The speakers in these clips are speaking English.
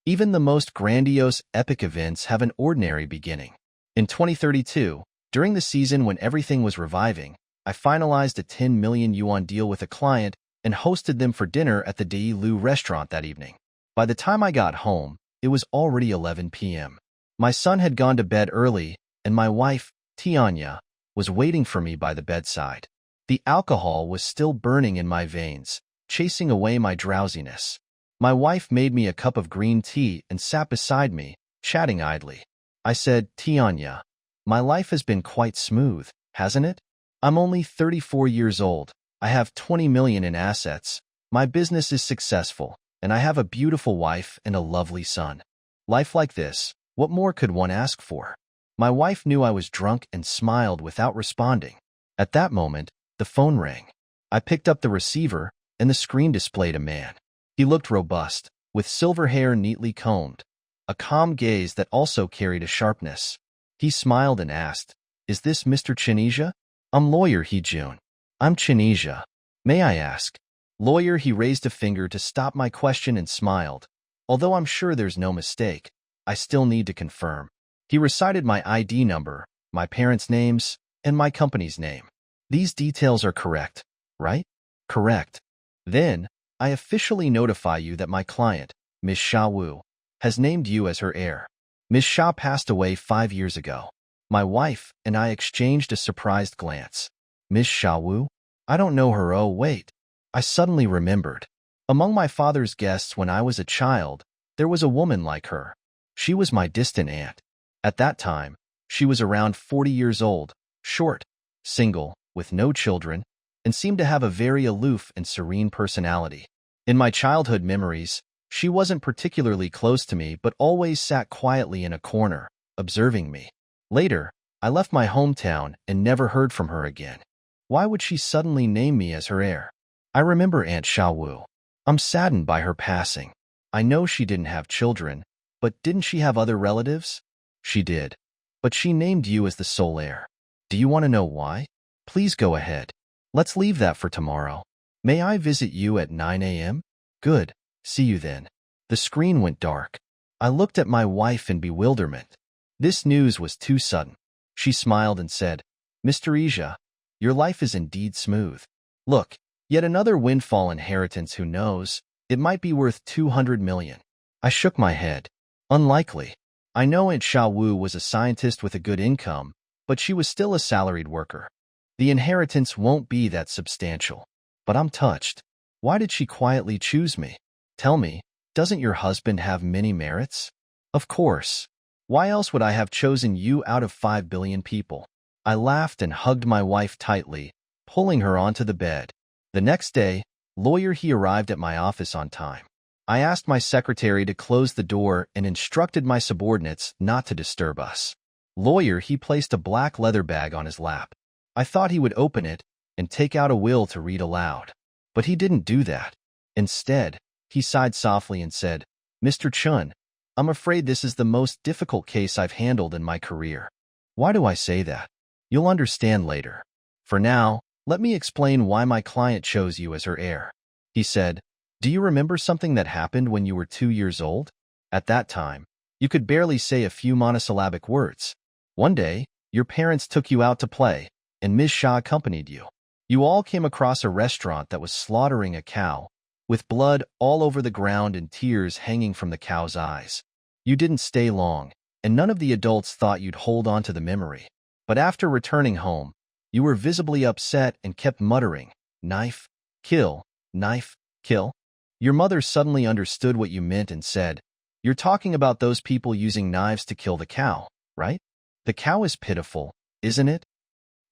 Even the most grandiose, epic events have an ordinary beginning. In 2032, during the season when everything was reviving, I finalized a 10 million yuan deal with a client and hosted them for dinner at the Dei Lu restaurant that evening. By the time I got home, it was already 11 p.m. My son had gone to bed early, and my wife, Tianya, was waiting for me by the bedside. The alcohol was still burning in my veins, chasing away my drowsiness. My wife made me a cup of green tea and sat beside me, chatting idly. I said, "Tianya, my life has been quite smooth, hasn't it? I'm only 34 years old. I have 20 million in assets. My business is successful, and I have a beautiful wife and a lovely son. Life like this, what more could one ask for?" My wife knew I was drunk and smiled without responding. At that moment, the phone rang. I picked up the receiver, and the screen displayed a man. He looked robust, with silver hair neatly combed, a calm gaze that also carried a sharpness. He smiled and asked, "Is this Mr. Chinisia?" "I'm lawyer He Jun. I'm Chinisia. May I ask?" Lawyer He raised a finger to stop my question and smiled. "Although I'm sure there's no mistake, I still need to confirm." He recited my ID number, my parents' names, and my company's name. "These details are correct, right?" "Correct." "Then, I officially notify you that my client, Ms. Sha Wu, has named you as her heir. Ms. Sha passed away 5 years ago." My wife and I exchanged a surprised glance. "Ms. Sha Wu? I don't know her." "Oh, wait." I suddenly remembered. Among my father's guests when I was a child, there was a woman like her. She was my distant aunt. At that time, she was around 40 years old, short, single, with no children, and seemed to have a very aloof and serene personality. In my childhood memories, she wasn't particularly close to me but always sat quietly in a corner, observing me. Later, I left my hometown and never heard from her again. Why would she suddenly name me as her heir? I remember Aunt Sha Wu. I'm saddened by her passing. I know she didn't have children, but didn't she have other relatives? She did. But she named you as the sole heir. Do you want to know why? Please go ahead. Let's leave that for tomorrow. May I visit you at 9 a.m.? Good. See you then. The screen went dark. I looked at my wife in bewilderment. This news was too sudden. She smiled and said, "Mr. Ija, your life is indeed smooth. Look, yet another windfall inheritance. Who knows? It might be worth 200 million. I shook my head. Unlikely. I know Aunt Sha Wu was a scientist with a good income, but she was still a salaried worker. The inheritance won't be that substantial. But I'm touched. Why did she quietly choose me? Tell me, doesn't your husband have many merits?" "Of course. Why else would I have chosen you out of 5 billion people?" I laughed and hugged my wife tightly, pulling her onto the bed. The next day, Lawyer He arrived at my office on time. I asked my secretary to close the door and instructed my subordinates not to disturb us. Lawyer He placed a black leather bag on his lap. I thought he would open it and take out a will to read aloud. But he didn't do that. Instead, he sighed softly and said, "Mr. Chun, I'm afraid this is the most difficult case I've handled in my career." "Why do I say that?" "You'll understand later. For now, let me explain why my client chose you as her heir." He said, "Do you remember something that happened when you were 2 years old? At that time, you could barely say a few monosyllabic words. One day, your parents took you out to play, and Ms. Sha accompanied you. You all came across a restaurant that was slaughtering a cow, with blood all over the ground and tears hanging from the cow's eyes. You didn't stay long, and none of the adults thought you'd hold on to the memory. But after returning home, you were visibly upset and kept muttering, 'Knife, kill, knife, kill.' Your mother suddenly understood what you meant and said, 'You're talking about those people using knives to kill the cow, right? The cow is pitiful, isn't it?'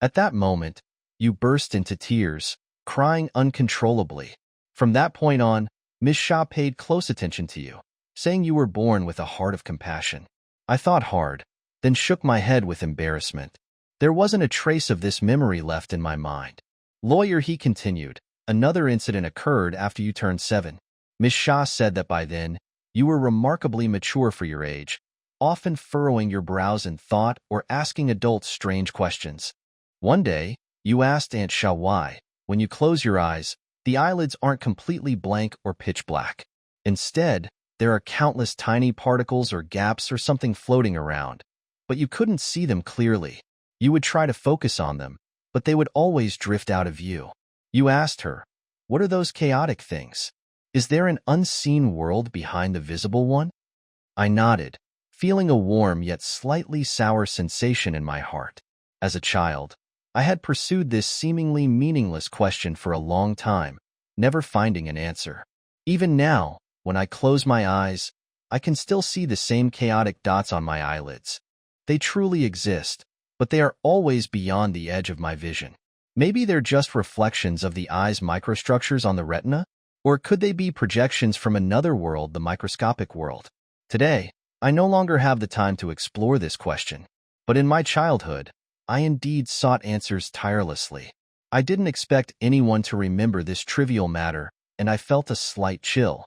At that moment, you burst into tears, crying uncontrollably. From that point on, Miss Sha paid close attention to you, saying you were born with a heart of compassion." I thought hard, then shook my head with embarrassment. There wasn't a trace of this memory left in my mind. Lawyer He continued, "Another incident occurred after you turned 7. Miss Sha said that by then, you were remarkably mature for your age, often furrowing your brows in thought or asking adults strange questions. One day, you asked Aunt Sha why, when you close your eyes, the eyelids aren't completely blank or pitch black. Instead, There are countless tiny particles or gaps or something floating around, but you couldn't see them clearly. You would try to focus on them, but they would always drift out of view. You asked her, "What are those chaotic things? Is there an unseen world behind the visible one?" I nodded, feeling a warm yet slightly sour sensation in my heart. As a child, I had pursued this seemingly meaningless question for a long time, never finding an answer. Even now, when I close my eyes, I can still see the same chaotic dots on my eyelids. They truly exist, but they are always beyond the edge of my vision. Maybe they're just reflections of the eye's microstructures on the retina? Or could they be projections from another world, the microscopic world? Today, I no longer have the time to explore this question, but in my childhood, I indeed sought answers tirelessly. I didn't expect anyone to remember this trivial matter, and I felt a slight chill.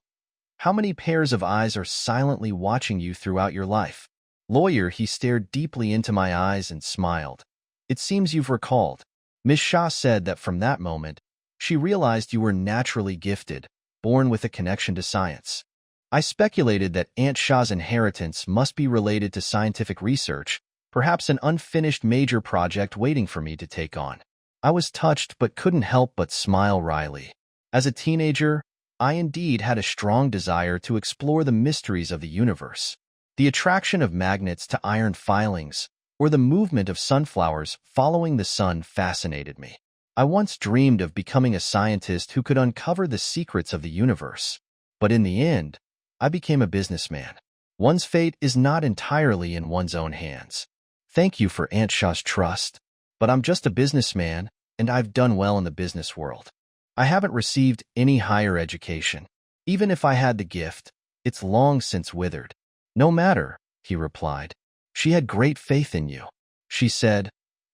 How many pairs of eyes are silently watching you throughout your life? Lawyer, he stared deeply into my eyes and smiled. It seems you've recalled. Ms. Shah said that from that moment, she realized you were naturally gifted, born with a connection to science. I speculated that Aunt Shah's inheritance must be related to scientific research, perhaps an unfinished major project waiting for me to take on. I was touched but couldn't help but smile wryly. As a teenager, I indeed had a strong desire to explore the mysteries of the universe. The attraction of magnets to iron filings, or the movement of sunflowers following the sun fascinated me. I once dreamed of becoming a scientist who could uncover the secrets of the universe. But in the end, I became a businessman. One's fate is not entirely in one's own hands. Thank you for Aunt Shah's trust, but I'm just a businessman, and I've done well in the business world. I haven't received any higher education. Even if I had the gift, it's long since withered. No matter, he replied. She had great faith in you. She said,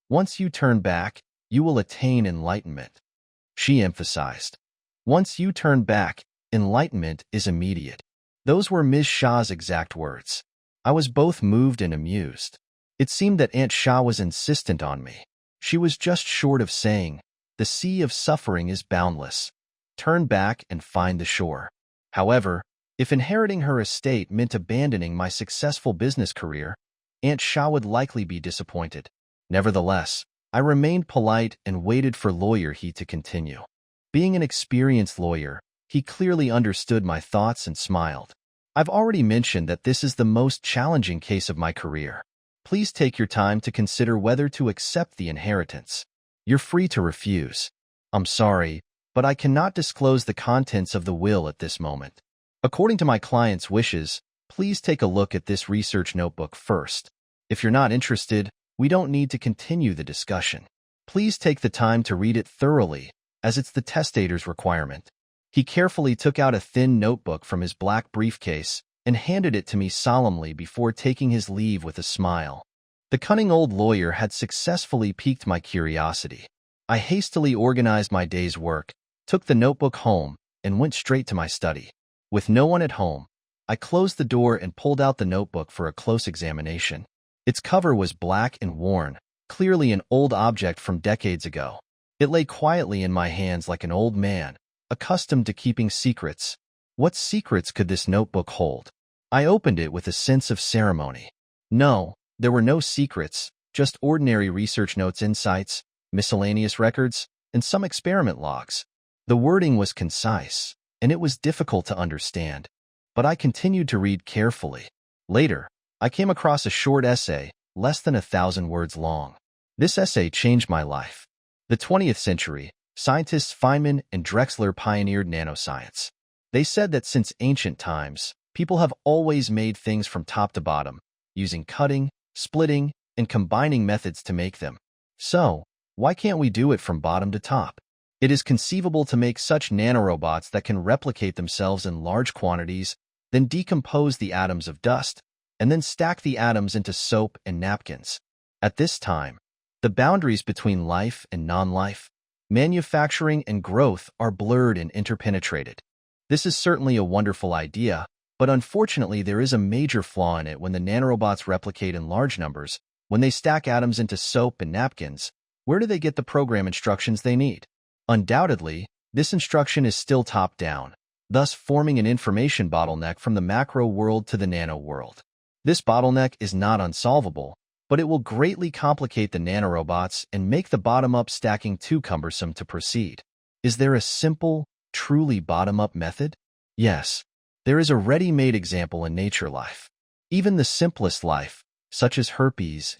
"Once you turn back, you will attain enlightenment." She emphasized, "Once you turn back, enlightenment is immediate." Those were Ms. Shah's exact words. I was both moved and amused. It seemed that Aunt Shah was insistent on me. She was just short of saying, "The sea of suffering is boundless. Turn back and find the shore." However, if inheriting her estate meant abandoning my successful business career, Aunt Shah would likely be disappointed. Nevertheless, I remained polite and waited for Lawyer He to continue. Being an experienced lawyer, he clearly understood my thoughts and smiled. "I've already mentioned that this is the most challenging case of my career. Please take your time to consider whether to accept the inheritance. You're free to refuse. I'm sorry, but I cannot disclose the contents of the will at this moment. According to my client's wishes, please take a look at this research notebook first. If you're not interested, we don't need to continue the discussion. Please take the time to read it thoroughly, as it's the testator's requirement." He carefully took out a thin notebook from his black briefcase and handed it to me solemnly before taking his leave with a smile. The cunning old lawyer had successfully piqued my curiosity. I hastily organized my day's work, took the notebook home, and went straight to my study. With no one at home, I closed the door and pulled out the notebook for a close examination. Its cover was black and worn, clearly an old object from decades ago. It lay quietly in my hands like an old man, accustomed to keeping secrets. What secrets could this notebook hold? I opened it with a sense of ceremony. No, there were no secrets, just ordinary research notes, insights, miscellaneous records, and some experiment logs. The wording was concise, and it was difficult to understand, but I continued to read carefully. Later, I came across a short essay, less than 1,000 words long. This essay changed my life. The 20th century, scientists Feynman and Drexler pioneered nanoscience. They said that since ancient times, people have always made things from top to bottom, using cutting, splitting, and combining methods to make them. So, why can't we do it from bottom to top? It is conceivable to make such nanorobots that can replicate themselves in large quantities, then decompose the atoms of dust, and then stack the atoms into soap and napkins. At this time, the boundaries between life and non-life, manufacturing and growth are blurred and interpenetrated. This is certainly a wonderful idea, but unfortunately there is a major flaw in it. When the nanorobots replicate in large numbers, when they stack atoms into soap and napkins, where do they get the program instructions they need? Undoubtedly, this instruction is still top-down. thus forming an information bottleneck from the macro world to the nano world. This bottleneck is not unsolvable, but it will greatly complicate the nanorobots and make the bottom-up stacking too cumbersome to proceed. Is there a simple, truly bottom-up method? Yes, there is a ready-made example in nature life. Even the simplest life, such as herpes,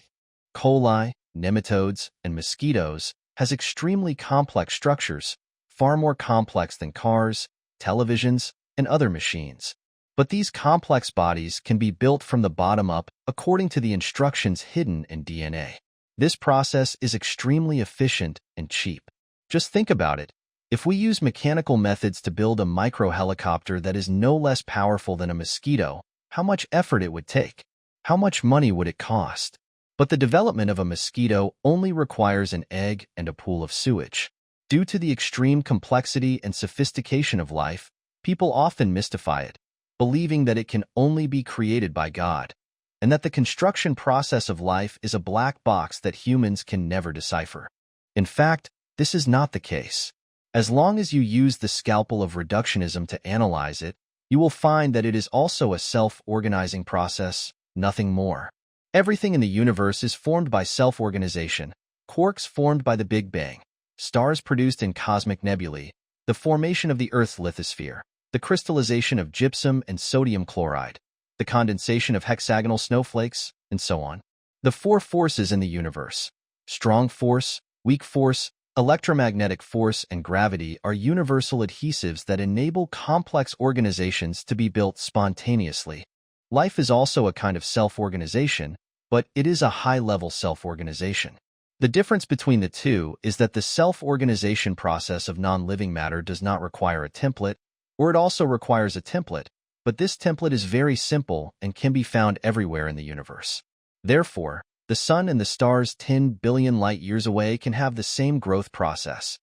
coli, nematodes, and mosquitoes, has extremely complex structures, far more complex than cars, televisions, and other machines. But these complex bodies can be built from the bottom up according to the instructions hidden in DNA. This process is extremely efficient and cheap. Just think about it. If we use mechanical methods to build a micro-helicopter that is no less powerful than a mosquito, how much effort it would take? How much money would it cost? But the development of a mosquito only requires an egg and a pool of sewage. Due to the extreme complexity and sophistication of life, people often mystify it, believing that it can only be created by God, and that the construction process of life is a black box that humans can never decipher. In fact, this is not the case. As long as you use the scalpel of reductionism to analyze it, you will find that it is also a self-organizing process, nothing more. Everything in the universe is formed by self-organization, quarks formed by the Big Bang, stars produced in cosmic nebulae, the formation of the Earth's lithosphere, the crystallization of gypsum and sodium chloride, the condensation of hexagonal snowflakes, and so on. The four forces in the universe, strong force, weak force, electromagnetic force, and gravity, are universal adhesives that enable complex organizations to be built spontaneously. Life is also a kind of self-organization, but it is a high-level self-organization. The difference between the two is that the self-organization process of non-living matter does not require a template, or it also requires a template, but this template is very simple and can be found everywhere in the universe. Therefore, the sun and the stars 10 billion light-years away can have the same growth process.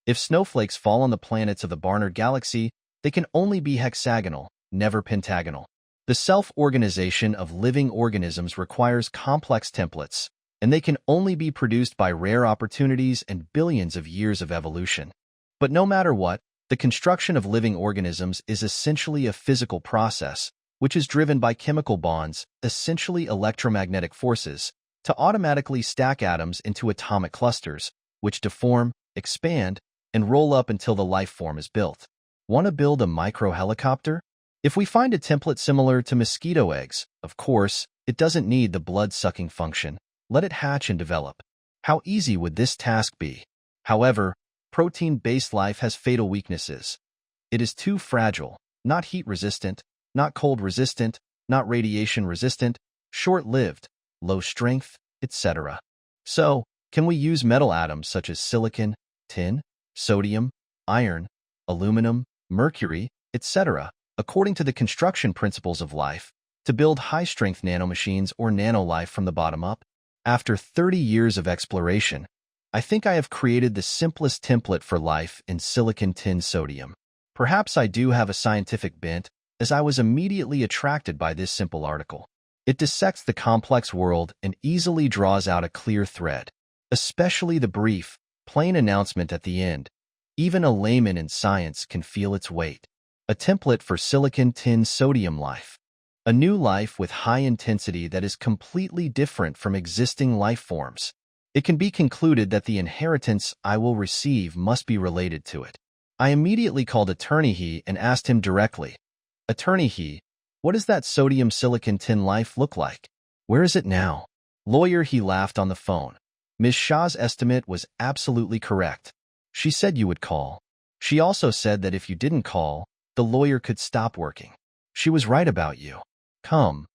If snowflakes fall on the planets of the Barnard Galaxy, they can only be hexagonal, never pentagonal. The self-organization of living organisms requires complex templates, and they can only be produced by rare opportunities and billions of years of evolution. But no matter what, the construction of living organisms is essentially a physical process, which is driven by chemical bonds, essentially electromagnetic forces, to automatically stack atoms into atomic clusters, which deform, expand, and roll up until the life form is built. Want to build a micro-helicopter? If we find a template similar to mosquito eggs, of course, it doesn't need the blood-sucking function. Let it hatch and develop. How easy would this task be? However, protein-based life has fatal weaknesses. It is too fragile, not heat-resistant, not cold-resistant, not radiation-resistant, short-lived, low strength, etc. So, can we use metal atoms such as silicon, tin, sodium, iron, aluminum, mercury, etc., according to the construction principles of life, to build high-strength nanomachines or nanolife from the bottom up? After 30 years of exploration, I think I have created the simplest template for life in silicon tin sodium. Perhaps I do have a scientific bent, as I was immediately attracted by this simple article. It dissects the complex world and easily draws out a clear thread, especially the brief, plain announcement at the end. Even a layman in science can feel its weight. A template for silicon tin sodium life. A new life with high intensity that is completely different from existing life forms. It can be concluded that the inheritance I will receive must be related to it. I immediately called Attorney He and asked him directly, Attorney He, what does that sodium silicon tin life look like? Where is it now? Lawyer He laughed on the phone. Ms. Shah's estimate was absolutely correct. She said you would call. She also said that if you didn't call, the lawyer could stop working. She was right about you. Come,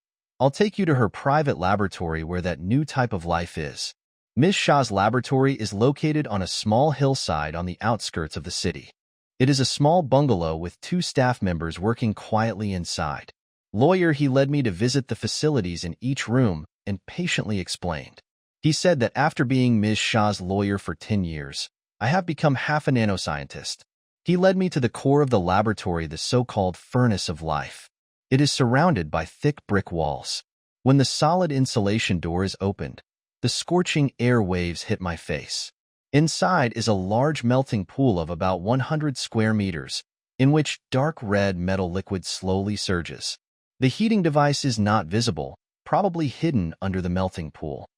I'll take you to her private laboratory where that new type of life is. Ms. Shah's laboratory is located on a small hillside on the outskirts of the city. It is a small bungalow with 2 staff members working quietly inside. Lawyer He led me to visit the facilities in each room and patiently explained. He said that after being Ms. Shah's lawyer for 10 years, I have become half a nanoscientist. He led me to the core of the laboratory, the so-called furnace of life. It is surrounded by thick brick walls. When the solid insulation door is opened, the scorching air waves hit my face. Inside is a large melting pool of about 100 square meters, in which dark red metal liquid slowly surges. The heating device is not visible, probably hidden under the melting pool.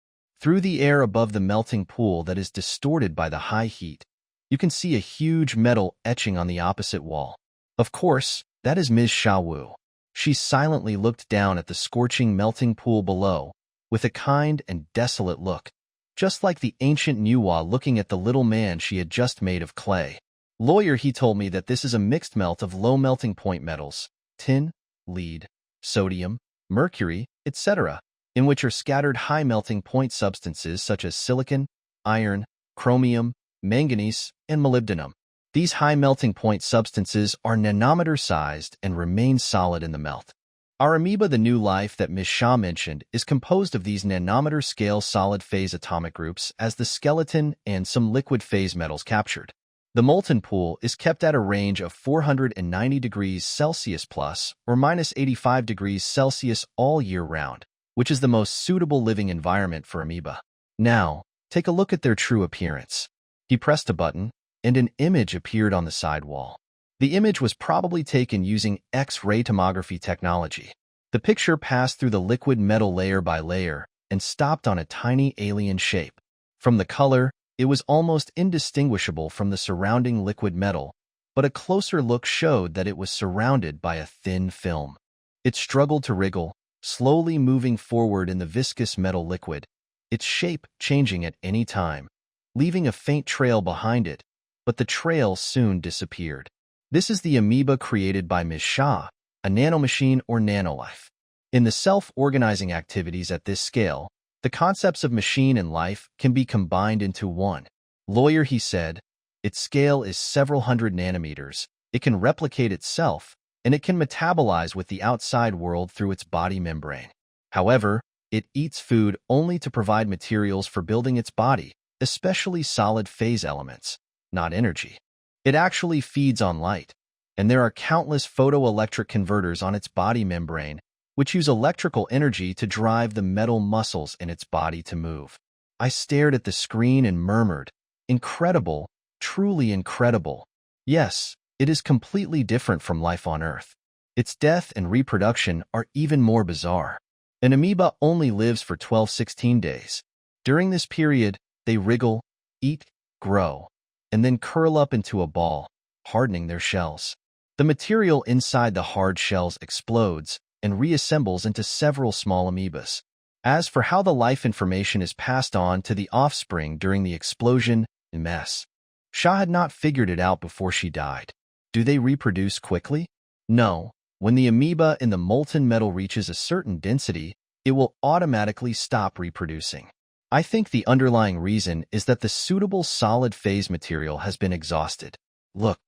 Through the air above the melting pool that is distorted by the high heat, you can see a huge metal etching on the opposite wall. Of course, that is Ms. Sha Wu. She silently looked down at the scorching melting pool below, with a kind and desolate look, just like the ancient Nuwa looking at the little man she had just made of clay. Lawyer, he told me that this is a mixed melt of low melting point metals, tin, lead, sodium, mercury, etc., in which are scattered high melting point substances such as silicon, iron, chromium, manganese, and molybdenum. These high melting point substances are nanometer-sized and remain solid in the melt. Our amoeba, the new life that Ms. Shah mentioned, is composed of these nanometer-scale solid-phase atomic groups as the skeleton and some liquid-phase metals captured. The molten pool is kept at a range of 490 degrees Celsius plus or minus 85 degrees Celsius all year round, which is the most suitable living environment for amoeba. Now, take a look at their true appearance. He pressed a button, and an image appeared on the side wall. The image was probably taken using X-ray tomography technology. The picture passed through the liquid metal layer by layer and stopped on a tiny alien shape. From the color, it was almost indistinguishable from the surrounding liquid metal, but a closer look showed that it was surrounded by a thin film. It struggled to wriggle, slowly moving forward in the viscous metal liquid, its shape changing at any time, leaving a faint trail behind it, but the trail soon disappeared. This is the amoeba created by Ms. Shah, a nanomachine or nanolife. In the self-organizing activities at this scale, the concepts of machine and life can be combined into one. Lawyer, he said, its scale is several hundred nanometers, it can replicate itself, and it can metabolize with the outside world through its body membrane. However, it eats food only to provide materials for building its body, especially solid phase elements, not energy. It actually feeds on light, and there are countless photoelectric converters on its body membrane, which use electrical energy to drive the metal muscles in its body to move. I stared at the screen and murmured, "Incredible, truly incredible. Yes, it is completely different from life on Earth. Its death and reproduction are even more bizarre. An amoeba only lives for 12-16 days. During this period, they wriggle, eat, grow, and then curl up into a ball, hardening their shells. The material inside the hard shells explodes and reassembles into several small amoebas. As for how the life information is passed on to the offspring during the explosion and mess, Shah had not figured it out before she died. Do they reproduce quickly? No. When the amoeba in the molten metal reaches a certain density, it will automatically stop reproducing. I think the underlying reason is that the suitable solid phase material has been exhausted. Look.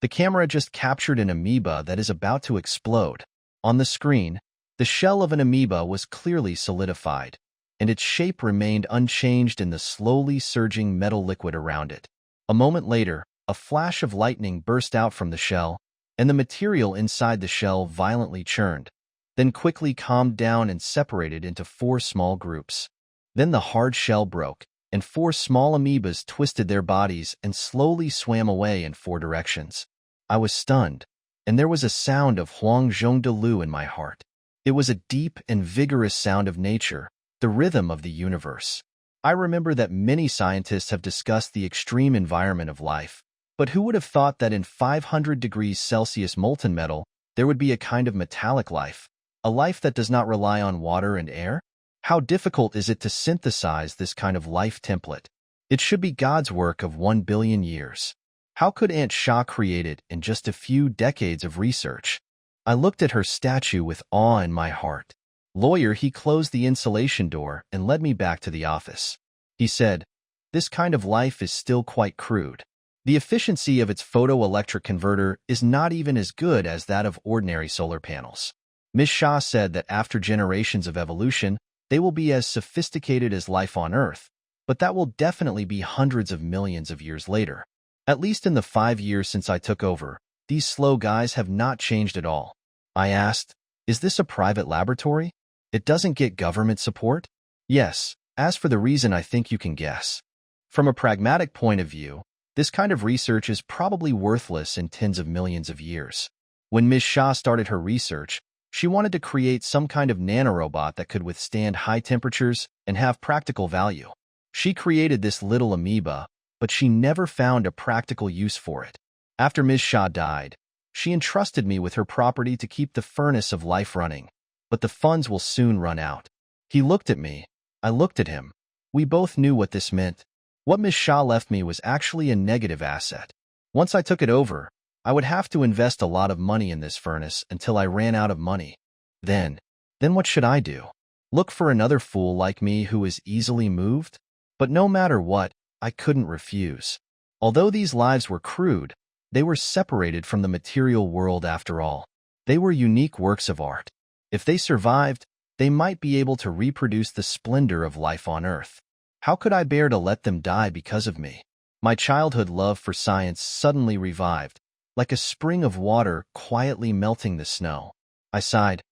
The camera just captured an amoeba that is about to explode. On the screen, the shell of an amoeba was clearly solidified, and its shape remained unchanged in the slowly surging metal liquid around it. A moment later, a flash of lightning burst out from the shell, and the material inside the shell violently churned, then quickly calmed down and separated into 4 small groups. Then the hard shell broke, and 4 small amoebas twisted their bodies and slowly swam away in 4 directions. I was stunned, and there was a sound of Huang Zhong De Lu in my heart. It was a deep and vigorous sound of nature, the rhythm of the universe. I remember that many scientists have discussed the extreme environment of life, but who would have thought that in 500 degrees Celsius molten metal, there would be a kind of metallic life, a life that does not rely on water and air? How difficult is it to synthesize this kind of life template? It should be God's work of 1 billion years. How could Aunt Sha create it in just a few decades of research? I looked at her statue with awe in my heart. Lawyer, he closed the insulation door and led me back to the office. He said, "This kind of life is still quite crude. The efficiency of its photoelectric converter is not even as good as that of ordinary solar panels." Ms. Shah said that after generations of evolution, they will be as sophisticated as life on Earth, but that will definitely be hundreds of millions of years later. At least in the 5 years since I took over, these slow guys have not changed at all. I asked, "Is this a private laboratory? It doesn't get government support?" "Yes. As for the reason, I think you can guess. From a pragmatic point of view, This kind of research is probably worthless in tens of millions of years. When Ms. Shah started her research, she wanted to create some kind of nanorobot that could withstand high temperatures and have practical value. She created this little amoeba, but she never found a practical use for it. After Ms. Shah died, she entrusted me with her property to keep the furnace of life running, but the funds will soon run out. He looked at me. I looked at him. We both knew what this meant. What Ms. Shah left me was actually a negative asset. Once I took it over, I would have to invest a lot of money in this furnace until I ran out of money. Then what should I do? Look for another fool like me who is easily moved? But no matter what, I couldn't refuse. Although these lives were crude, they were separated from the material world after all. They were unique works of art. If they survived, they might be able to reproduce the splendor of life on Earth. How could I bear to let them die because of me? My childhood love for science suddenly revived, like a spring of water quietly melting the snow. I sighed.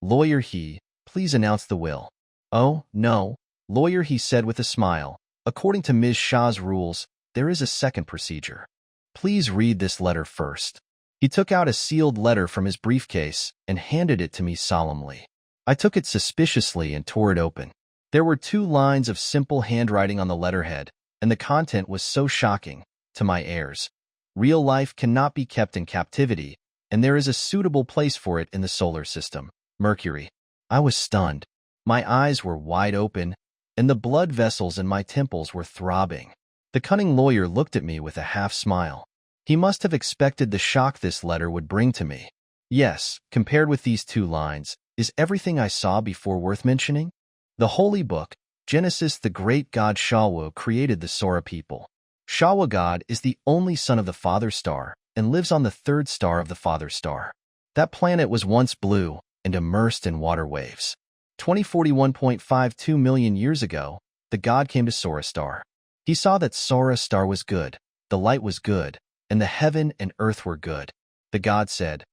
Lawyer He, please announce the will. Oh, no, lawyer He said with a smile. According to Ms. Shah's rules, there is a second procedure. Please read this letter first. He took out a sealed letter from his briefcase and handed it to me solemnly. I took it suspiciously and tore it open. There were 2 lines of simple handwriting on the letterhead, and the content was so shocking to my heirs. Real life cannot be kept in captivity, and there is a suitable place for it in the solar system, Mercury. I was stunned. My eyes were wide open, and the blood vessels in my temples were throbbing. The cunning lawyer looked at me with a half smile. He must have expected the shock this letter would bring to me. Yes, compared with these 2 lines, is everything I saw before worth mentioning? The Holy Book, Genesis. The great god Shawa created the Sora people. Shawa god is the only son of the father star and lives on the 3rd star of the father star. That planet was once blue and immersed in water waves. 2041.52 million years ago, the god came to Sora star. He saw that Sora star was good, the light was good, and the heaven and earth were good. The god said,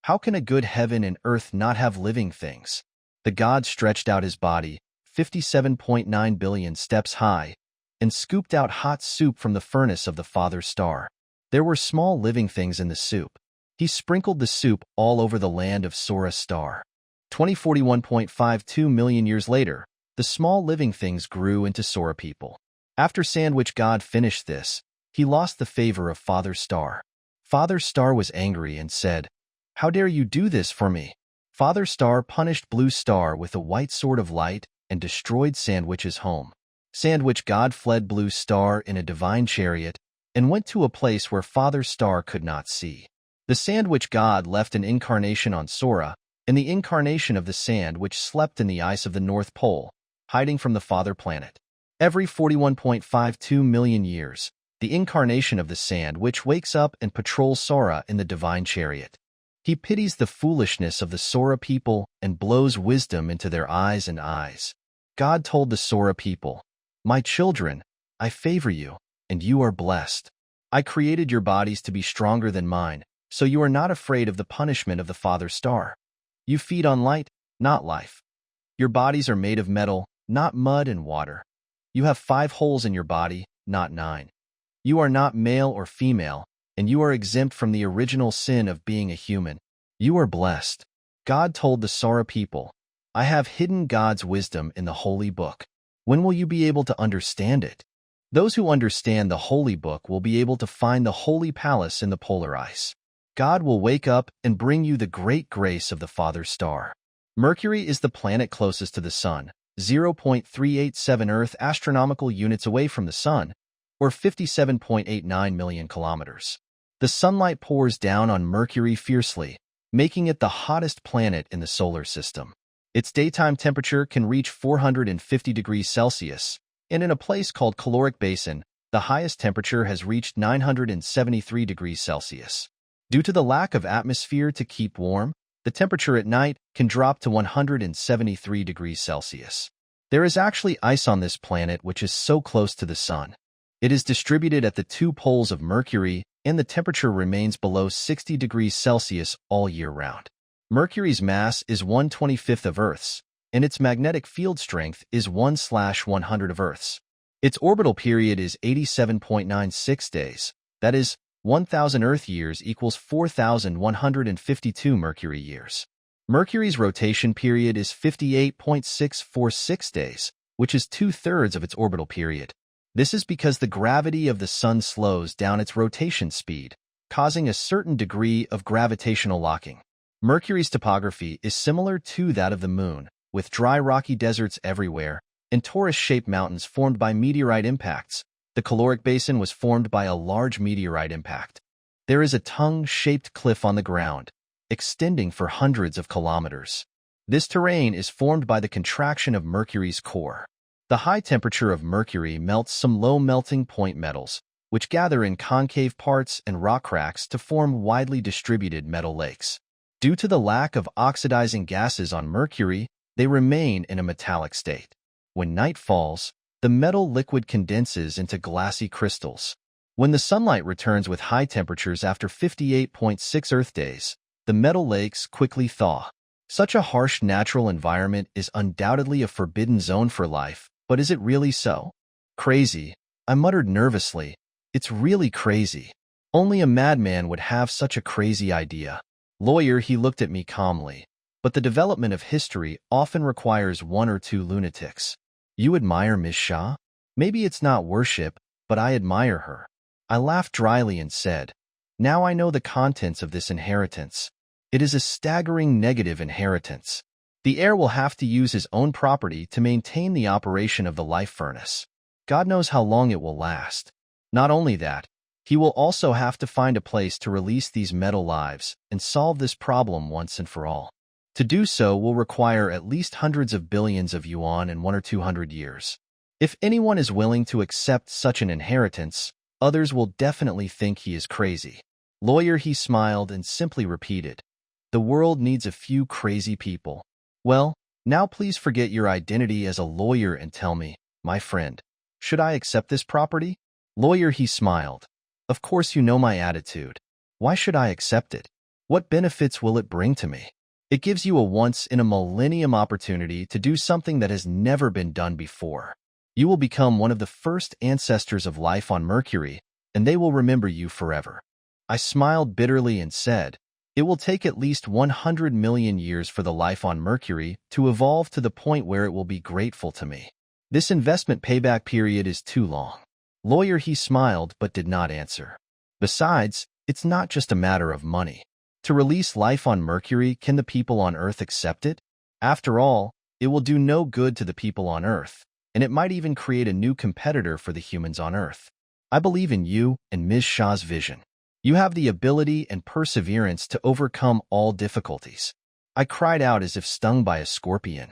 "How can a good heaven and earth not have living things?" The god stretched out his body, 57.9 billion steps high, and scooped out hot soup from the furnace of the father star. There were small living things in the soup. He sprinkled the soup all over the land of Sora star. 2041.52 million years later, the small living things grew into Sora people. After Sandwich God finished this, he lost the favor of Father Star. Father Star was angry and said, "How dare you do this for me?" Father Star punished Blue Star with a white sword of light and destroyed Sandwich's home. Sandwich God fled Blue Star in a divine chariot and went to a place where Father Star could not see. The Sandwich God left an incarnation on Sora, and the incarnation of the sand which slept in the ice of the North Pole, hiding from the father planet. Every 41.52 million years, the incarnation of the sand which wakes up and patrols Sora in the divine chariot. He pities the foolishness of the Sora people and blows wisdom into their eyes and eyes. God told the Sora people, "My children, I favor you, and you are blessed. I created your bodies to be stronger than mine, so you are not afraid of the punishment of the Father Star. You feed on light, not life. Your bodies are made of metal, not mud and water. You have 5 holes in your body, not 9. You are not male or female, and you are exempt from the original sin of being a human. You are blessed." God told the Sora people, "I have hidden God's wisdom in the Holy Book. When will you be able to understand it? Those who understand the Holy Book will be able to find the Holy Palace in the polar ice. God will wake up and bring you the great grace of the Father Star." Mercury is the planet closest to the Sun, 0.387 Earth astronomical units away from the Sun, or 57.89 million kilometers. The sunlight pours down on Mercury fiercely, making it the hottest planet in the solar system. Its daytime temperature can reach 450 degrees Celsius, and in a place called Caloric Basin, the highest temperature has reached 973 degrees Celsius. Due to the lack of atmosphere to keep warm, the temperature at night can drop to 173 degrees Celsius. There is actually ice on this planet which is so close to the Sun. It is distributed at the 2 poles of Mercury, and the temperature remains below 60 degrees Celsius all year round. Mercury's mass is 1/25 of Earth's, and its magnetic field strength is 1/100 of Earth's. Its orbital period is 87.96 days, That is, 1,000 Earth years equals 4,152 Mercury years. Mercury's rotation period is 58.646 days, which is 2/3 of its orbital period. This is because the gravity of the Sun slows down its rotation speed, causing a certain degree of gravitational locking. Mercury's topography is similar to that of the Moon, with dry rocky deserts everywhere and torus-shaped mountains formed by meteorite impacts. The caloric basin was formed by a large meteorite impact. There is a tongue-shaped cliff on the ground, extending for hundreds of kilometers. This terrain is formed by the contraction of Mercury's core. The high temperature of Mercury melts some low melting point metals, which gather in concave parts and rock cracks to form widely distributed metal lakes. Due to the lack of oxidizing gases on Mercury, they remain in a metallic state. When night falls, the metal liquid condenses into glassy crystals. When the sunlight returns with high temperatures after 58.6 Earth days, the metal lakes quickly thaw. Such a harsh natural environment is undoubtedly a forbidden zone for life, but is it really so? Crazy, I muttered nervously. It's really crazy. Only a madman would have such a crazy idea. Lawyer, he looked at me calmly. But the development of history often requires one or two lunatics. You admire Miss Shah? Maybe it's not worship, but I admire her. I laughed dryly and said, now I know the contents of this inheritance. It is a staggering negative inheritance. The heir will have to use his own property to maintain the operation of the life furnace. God knows how long it will last. Not only that, he will also have to find a place to release these metal lives and solve this problem once and for all. To do so will require at least hundreds of billions of yuan in 100 or 200 years. If anyone is willing to accept such an inheritance, others will definitely think he is crazy. Lawyer, he smiled and simply repeated, the world needs a few crazy people. Well, now please forget your identity as a lawyer and tell me, my friend, should I accept this property? Lawyer, he smiled. Of course you know my attitude. Why should I accept it? What benefits will it bring to me? It gives you a once-in-a-millennium opportunity to do something that has never been done before. You will become one of the first ancestors of life on Mercury, and they will remember you forever. I smiled bitterly and said, it will take at least 100 million years for the life on Mercury to evolve to the point where it will be grateful to me. This investment payback period is too long. Lawyer, he smiled but did not answer. Besides, it's not just a matter of money. To release life on Mercury, can the people on Earth accept it? After all, it will do no good to the people on Earth, and it might even create a new competitor for the humans on Earth. I believe in you and Ms. Shah's vision. You have the ability and perseverance to overcome all difficulties. I cried out as if stung by a scorpion.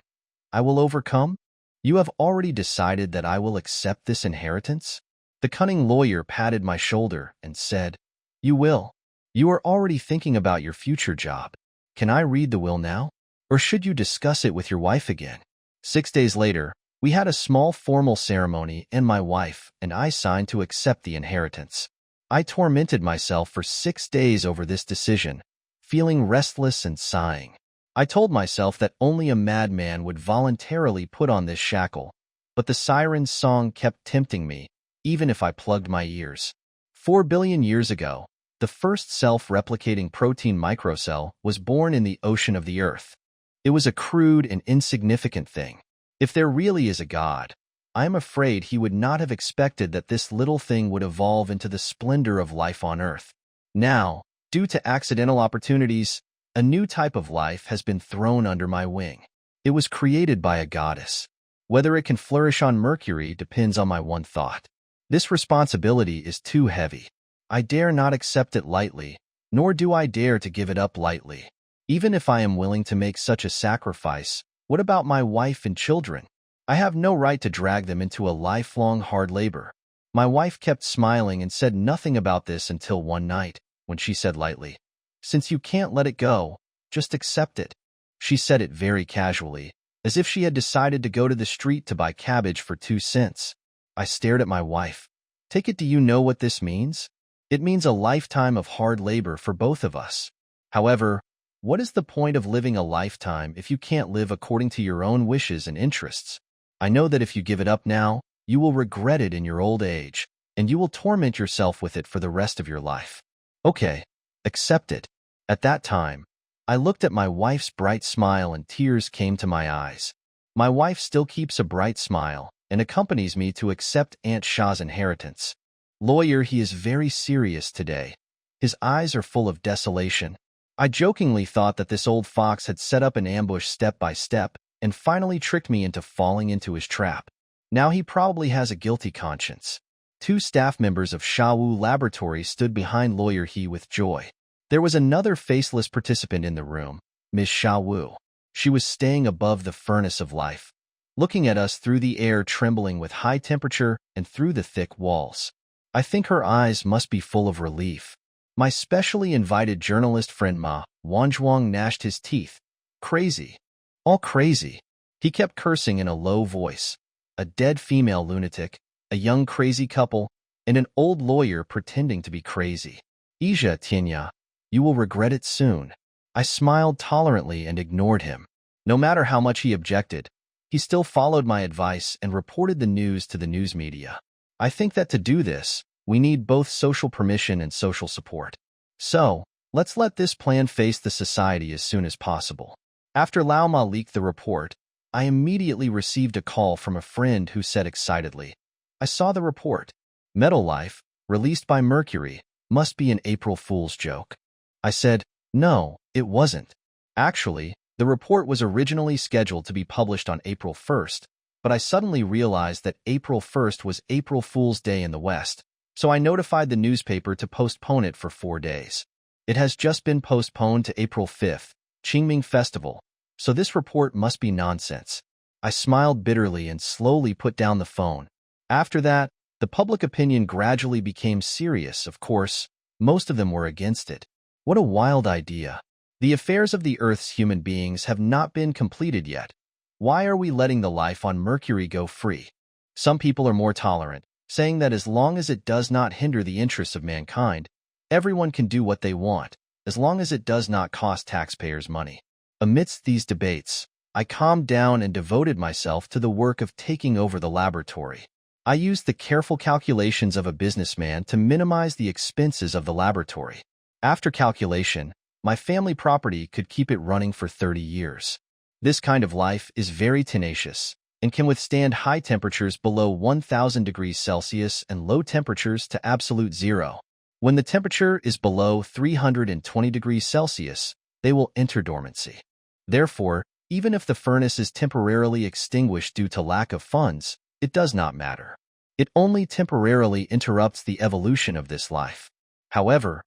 I will overcome? You have already decided that I will accept this inheritance? The cunning lawyer patted my shoulder and said, you will. You are already thinking about your future job. Can I read the will now? Or should you discuss it with your wife again? 6 days later, we had a small formal ceremony and my wife and I signed to accept the inheritance. I tormented myself for 6 days over this decision, feeling restless and sighing. I told myself that only a madman would voluntarily put on this shackle, but the siren's song kept tempting me, even if I plugged my ears. 4 billion years ago, the first self-replicating protein microcell was born in the ocean of the Earth. It was a crude and insignificant thing. If there really is a God, I am afraid he would not have expected that this little thing would evolve into the splendor of life on Earth. Now, due to accidental opportunities, a new type of life has been thrown under my wing. It was created by a goddess. Whether it can flourish on Mercury depends on my one thought. This responsibility is too heavy. I dare not accept it lightly, nor do I dare to give it up lightly. Even if I am willing to make such a sacrifice, what about my wife and children? I have no right to drag them into a lifelong hard labor. My wife kept smiling and said nothing about this until one night, when she said lightly, since you can't let it go, just accept it. She said it very casually, as if she had decided to go to the street to buy cabbage for 2 cents. I stared at my wife. Take it, do you know what this means? It means a lifetime of hard labor for both of us. However, what is the point of living a lifetime if you can't live according to your own wishes and interests? I know that if you give it up now, you will regret it in your old age, and you will torment yourself with it for the rest of your life. Okay, accept it. At that time, I looked at my wife's bright smile and tears came to my eyes. My wife still keeps a bright smile and accompanies me to accept Aunt Sha's inheritance. Lawyer, he is very serious today. His eyes are full of desolation. I jokingly thought that this old fox had set up an ambush step by step and finally tricked me into falling into his trap. Now he probably has a guilty conscience. 2 staff members of Shawu Laboratory stood behind Lawyer He with joy. There was another faceless participant in the room, Ms. Shawu. She was staying above the furnace of life, looking at us through the air trembling with high temperature and through the thick walls. I think her eyes must be full of relief. My specially invited journalist friend Ma Wanzhuang gnashed his teeth. Crazy. All crazy. He kept cursing in a low voice. A dead female lunatic, a young crazy couple, and an old lawyer pretending to be crazy. Ija Tianya, you will regret it soon. I smiled tolerantly and ignored him. No matter how much he objected, he still followed my advice and reported the news to the news media. I think that to do this, we need both social permission and social support. So, let's let this plan face the society as soon as possible. After Lao Ma leaked the report, I immediately received a call from a friend who said excitedly, I saw the report. Metal Life, released by Mercury, must be an April Fool's joke. I said, no, it wasn't. Actually, the report was originally scheduled to be published on April 1st, but I suddenly realized that April 1st was April Fool's Day in the West, so I notified the newspaper to postpone it for 4 days. It has just been postponed to April 5th, Qingming Festival, so this report must be nonsense. I smiled bitterly and slowly put down the phone. After that, the public opinion gradually became serious, of course. Most of them were against it. What a wild idea. The affairs of the Earth's human beings have not been completed yet. Why are we letting the life on Mercury go free? Some people are more tolerant, saying that as long as it does not hinder the interests of mankind, everyone can do what they want, as long as it does not cost taxpayers money. Amidst these debates, I calmed down and devoted myself to the work of taking over the laboratory. I used the careful calculations of a businessman to minimize the expenses of the laboratory. After calculation, my family property could keep it running for 30 years. This kind of life is very tenacious and can withstand high temperatures below 1000 degrees Celsius and low temperatures to absolute zero. When the temperature is below 320 degrees Celsius, they will enter dormancy. Therefore, even if the furnace is temporarily extinguished due to lack of funds, it does not matter. It only temporarily interrupts the evolution of this life. However,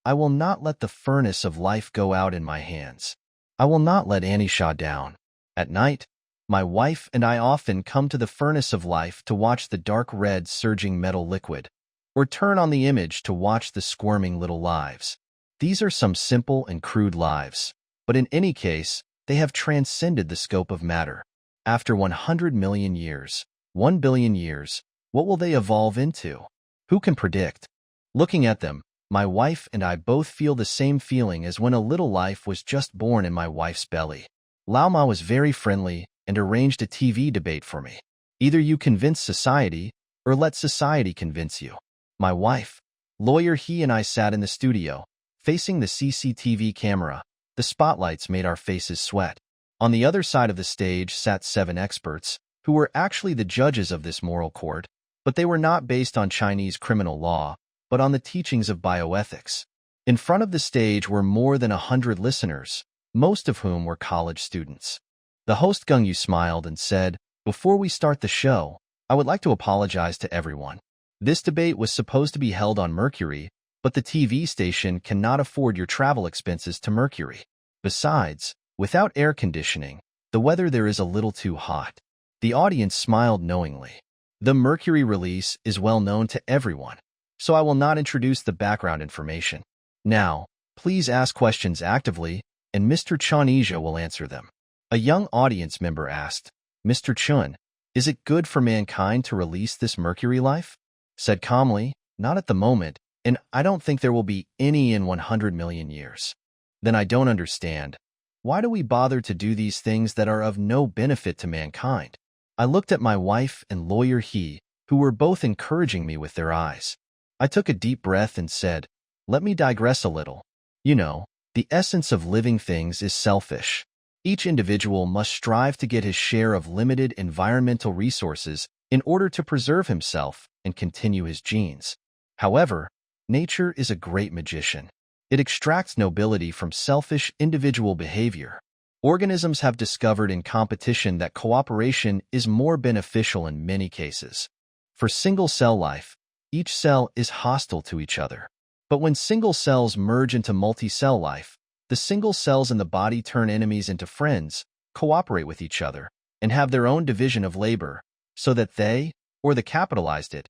I will not let the furnace of life go out in my hands. I will not let Anisha down. At night, my wife and I often come to the furnace of life to watch the dark red surging metal liquid, or turn on the image to watch the squirming little lives. These are some simple and crude lives, but in any case, they have transcended the scope of matter. After 100 million years, 1 billion years, what will they evolve into? Who can predict? Looking at them, my wife and I both feel the same feeling as when a little life was just born in my wife's belly. Lao Ma was very friendly and arranged a TV debate for me. Either you convince society, or let society convince you. My wife, Lawyer He and I sat in the studio, facing the CCTV camera. The spotlights made our faces sweat. On the other side of the stage sat 7 experts, who were actually the judges of this moral court, but they were not based on Chinese criminal law, but on the teachings of bioethics. In front of the stage were more than 100 listeners, most of whom were college students. The host Gung Yu smiled and said, before we start the show, I would like to apologize to everyone. This debate was supposed to be held on Mercury, but the TV station cannot afford your travel expenses to Mercury. Besides, without air conditioning, the weather there is a little too hot. The audience smiled knowingly. The Mercury release is well known to everyone, so I will not introduce the background information. Now, please ask questions actively, and Mr. Chun Ija will answer them. A young audience member asked, Mr. Chun, is it good for mankind to release this Mercury life? Said calmly, not at the moment, and I don't think there will be any in 100 million years. Then I don't understand. Why do we bother to do these things that are of no benefit to mankind? I looked at my wife and Lawyer He, who were both encouraging me with their eyes. I took a deep breath and said, "Let me digress a little. You know, the essence of living things is selfish. Each individual must strive to get his share of limited environmental resources in order to preserve himself and continue his genes. However, nature is a great magician. It extracts nobility from selfish individual behavior. Organisms have discovered in competition that cooperation is more beneficial in many cases. For single-cell life, each cell is hostile to each other. But when single cells merge into multi-cell life, the single cells in the body turn enemies into friends, cooperate with each other, and have their own division of labor, so that they, or the capitalized it,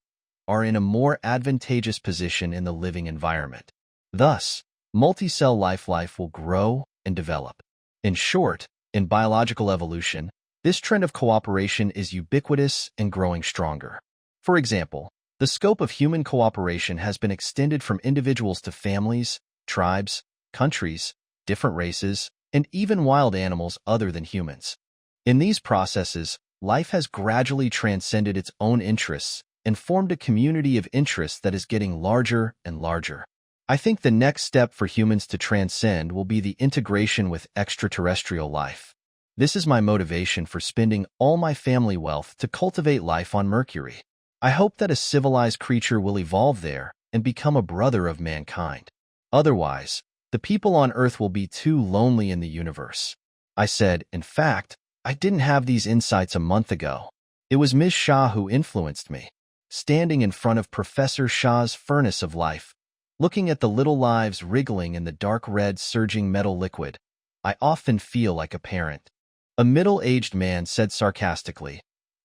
are in a more advantageous position in the living environment. Thus, multi-cell life will grow and develop. In short, in biological evolution, this trend of cooperation is ubiquitous and growing stronger. For example, the scope of human cooperation has been extended from individuals to families, tribes, countries, different races, and even wild animals other than humans. In these processes, life has gradually transcended its own interests and formed a community of interests that is getting larger and larger. I think the next step for humans to transcend will be the integration with extraterrestrial life. This is my motivation for spending all my family wealth to cultivate life on Mercury. I hope that a civilized creature will evolve there and become a brother of mankind. Otherwise, the people on Earth will be too lonely in the universe. I said, in fact, I didn't have these insights a month ago. It was Ms. Shah who influenced me. Standing in front of Professor Shah's furnace of life, looking at the little lives wriggling in the dark red surging metal liquid, I often feel like a parent. A middle-aged man said sarcastically,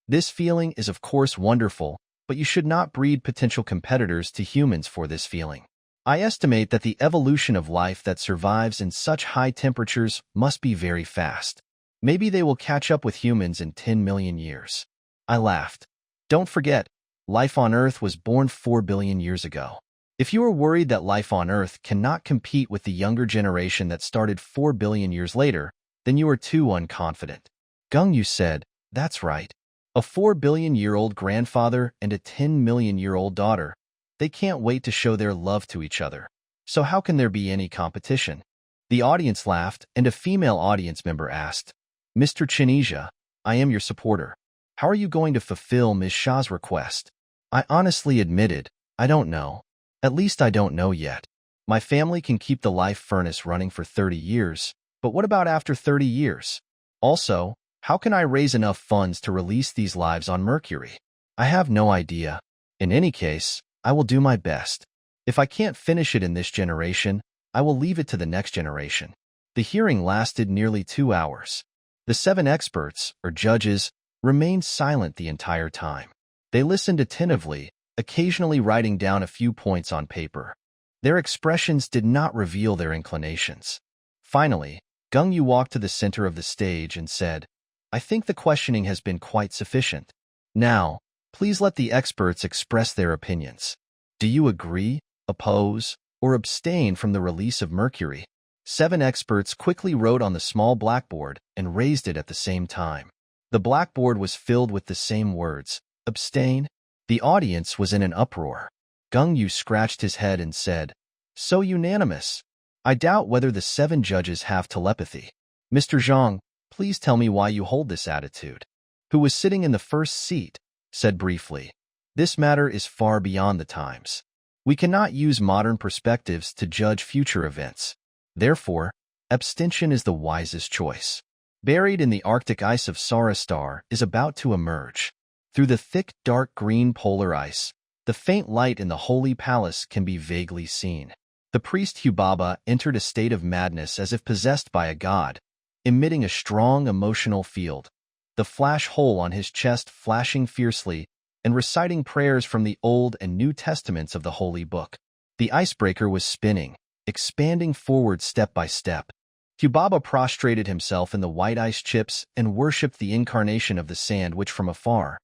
"This feeling is of course wonderful, but you should not breed potential competitors to humans for this feeling. I estimate that the evolution of life that survives in such high temperatures must be very fast. Maybe they will catch up with humans in 10 million years." I laughed. Don't forget, life on Earth was born 4 billion years ago. If you are worried that life on Earth cannot compete with the younger generation that started 4 billion years later, then you are too unconfident. Gung Yu said, "That's right. A 4 billion-year-old grandfather and a 10 million-year-old daughter. They can't wait to show their love to each other. So how can there be any competition?" The audience laughed, and a female audience member asked, "Mr. Chinesia, I am your supporter. How are you going to fulfill Ms. Shah's request?" I honestly admitted, "I don't know. At least I don't know yet. My family can keep the life furnace running for 30 years, but what about after 30 years? Also, how can I raise enough funds to release these lives on Mercury? I have no idea. In any case, I will do my best. If I can't finish it in this generation, I will leave it to the next generation." The hearing lasted nearly 2 hours. The 7 experts, or judges, remained silent the entire time. They listened attentively, occasionally writing down a few points on paper. Their expressions did not reveal their inclinations. Finally, Gung Yu walked to the center of the stage and said, "I think the questioning has been quite sufficient. Now, please let the experts express their opinions. Do you agree, oppose, or abstain from the release of Mercury?" 7 experts quickly wrote on the small blackboard and raised it at the same time. The blackboard was filled with the same words, "Abstain." The audience was in an uproar. Gung Yu scratched his head and said, "So unanimous. I doubt whether the 7 judges have telepathy. Mr. Zhang, please tell me why you hold this attitude." Who was sitting in the first seat, said briefly, "This matter is far beyond the times. We cannot use modern perspectives to judge future events. Therefore, abstention is the wisest choice. Buried in the Arctic ice of Saurastar is about to emerge. Through the thick, dark green polar ice, the faint light in the holy palace can be vaguely seen. The priest Hubaba entered a state of madness as if possessed by a god, emitting a strong emotional field, the flash hole on his chest flashing fiercely and reciting prayers from the Old and New Testaments of the Holy Book. The icebreaker was spinning, expanding forward step by step. Hubaba prostrated himself in the white ice chips and worshipped the incarnation of the sand which from afar,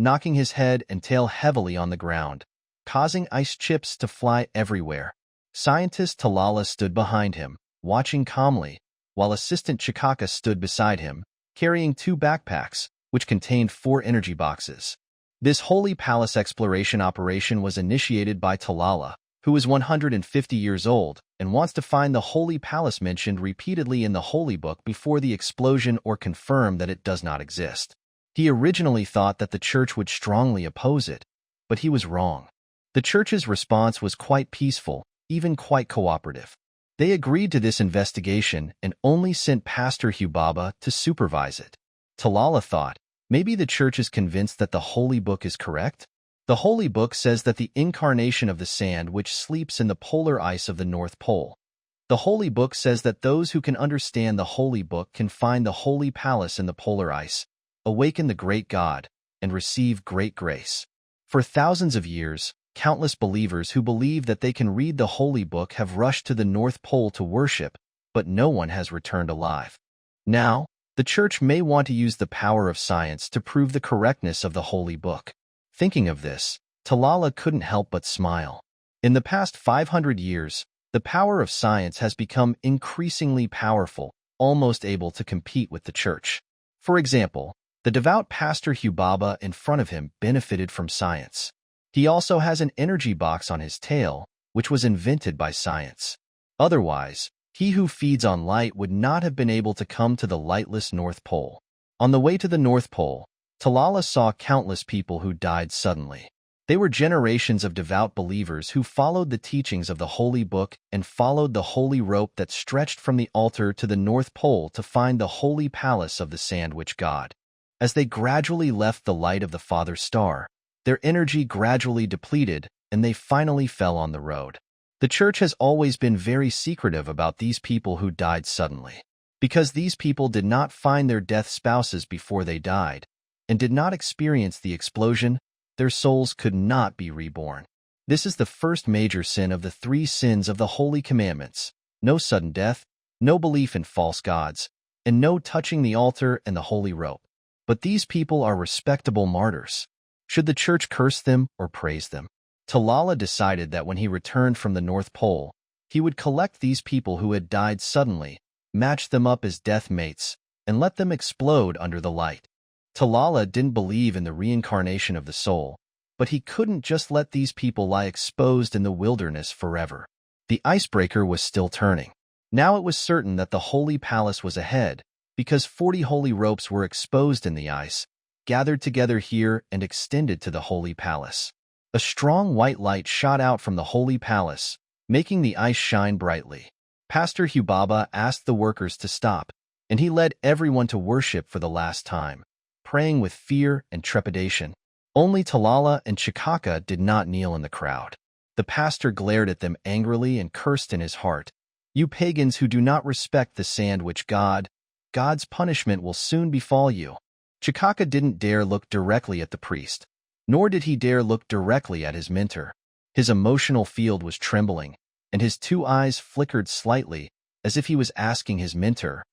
knocking his head and tail heavily on the ground, causing ice chips to fly everywhere. Scientist Talala stood behind him, watching calmly, while assistant Chikaka stood beside him, carrying 2 backpacks, which contained 4 energy boxes. This Holy Palace exploration operation was initiated by Talala, who is 150 years old and wants to find the Holy Palace mentioned repeatedly in the Holy Book before the explosion or confirm that it does not exist. He originally thought that the church would strongly oppose it, but he was wrong. The church's response was quite peaceful, even quite cooperative. They agreed to this investigation and only sent Pastor Hubaba to supervise it. Talala thought, maybe the church is convinced that the Holy Book is correct? The Holy Book says that the incarnation of the sand which sleeps in the polar ice of the North Pole. The Holy Book says that those who can understand the Holy Book can find the Holy Palace in the polar ice, awaken the great God, and receive great grace. For thousands of years, countless believers who believe that they can read the Holy Book have rushed to the North Pole to worship, but no one has returned alive. Now, the church may want to use the power of science to prove the correctness of the Holy Book. Thinking of this, Talala couldn't help but smile. In the past 500 years, the power of science has become increasingly powerful, almost able to compete with the church. For example, the devout Pastor Hubaba in front of him benefited from science. He also has an energy box on his tail, which was invented by science. Otherwise, he who feeds on light would not have been able to come to the lightless North Pole. On the way to the North Pole, Talala saw countless people who died suddenly. They were generations of devout believers who followed the teachings of the Holy Book and followed the holy rope that stretched from the altar to the North Pole to find the Holy Palace of the Sandwich God. As they gradually left the light of the Father Star, their energy gradually depleted, and they finally fell on the road. The church has always been very secretive about these people who died suddenly. Because these people did not find their death spouses before they died, and did not experience the explosion, their souls could not be reborn. This is the first major sin of the 3 sins of the Holy Commandments: no sudden death, no belief in false gods, and no touching the altar and the holy rope. But these people are respectable martyrs. Should the church curse them or praise them? Talala decided that when he returned from the North Pole, he would collect these people who had died suddenly, match them up as death mates, and let them explode under the light. Talala didn't believe in the reincarnation of the soul, but he couldn't just let these people lie exposed in the wilderness forever. The icebreaker was still turning. Now it was certain that the Holy Palace was ahead, because 40 holy ropes were exposed in the ice, gathered together here and extended to the Holy Palace. A strong white light shot out from the Holy Palace, making the ice shine brightly. Pastor Hubaba asked the workers to stop, and he led everyone to worship for the last time, praying with fear and trepidation. Only Talala and Chikaka did not kneel in the crowd. The pastor glared at them angrily and cursed in his heart, "You pagans who do not respect the Sandwich God, God's punishment will soon befall you." Chikaka didn't dare look directly at the priest, nor did he dare look directly at his mentor. His emotional field was trembling, and his 2 eyes flickered slightly, as if he was asking his mentor,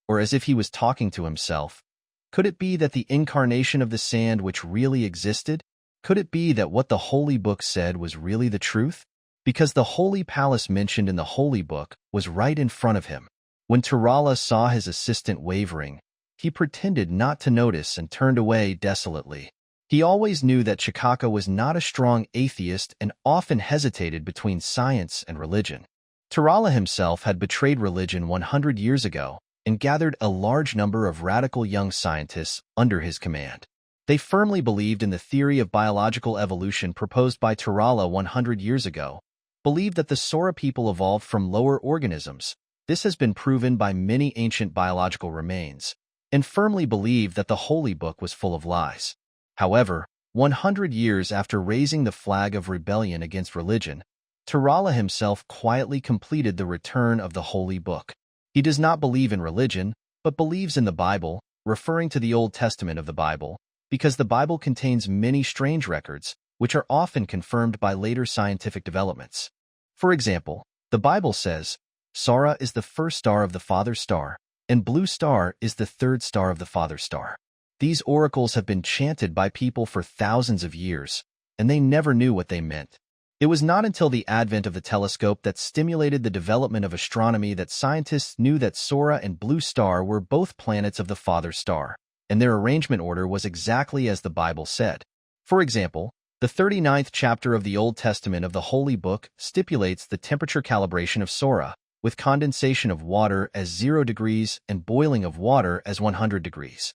or as if he was talking to himself, could it be that the incarnation of the Sandwich really existed? Could it be that what the Holy Book said was really the truth? Because the Holy Palace mentioned in the Holy Book was right in front of him. When Talala saw his assistant wavering, he pretended not to notice and turned away desolately. He always knew that Chikaka was not a strong atheist and often hesitated between science and religion. Talala himself had betrayed religion 100 years ago and gathered a large number of radical young scientists under his command. They firmly believed in the theory of biological evolution proposed by Talala 100 years ago, believed that the Sora people evolved from lower organisms. This has been proven by many ancient biological remains, and firmly believed that the Holy Book was full of lies. However, 100 years after raising the flag of rebellion against religion, Talala himself quietly completed the return of the Holy Book. He does not believe in religion, but believes in the Bible, referring to the Old Testament of the Bible, because the Bible contains many strange records, which are often confirmed by later scientific developments. For example, the Bible says, Sora is the first star of the Father Star, and Blue Star is the third star of the Father Star. These oracles have been chanted by people for thousands of years, and they never knew what they meant. It was not until the advent of the telescope that stimulated the development of astronomy that scientists knew that Sora and Blue Star were both planets of the Father Star, and their arrangement order was exactly as the Bible said. For example, the 39th chapter of the Old Testament of the Holy Book stipulates the temperature calibration of Sora, with condensation of water as 0 degrees and boiling of water as 100 degrees.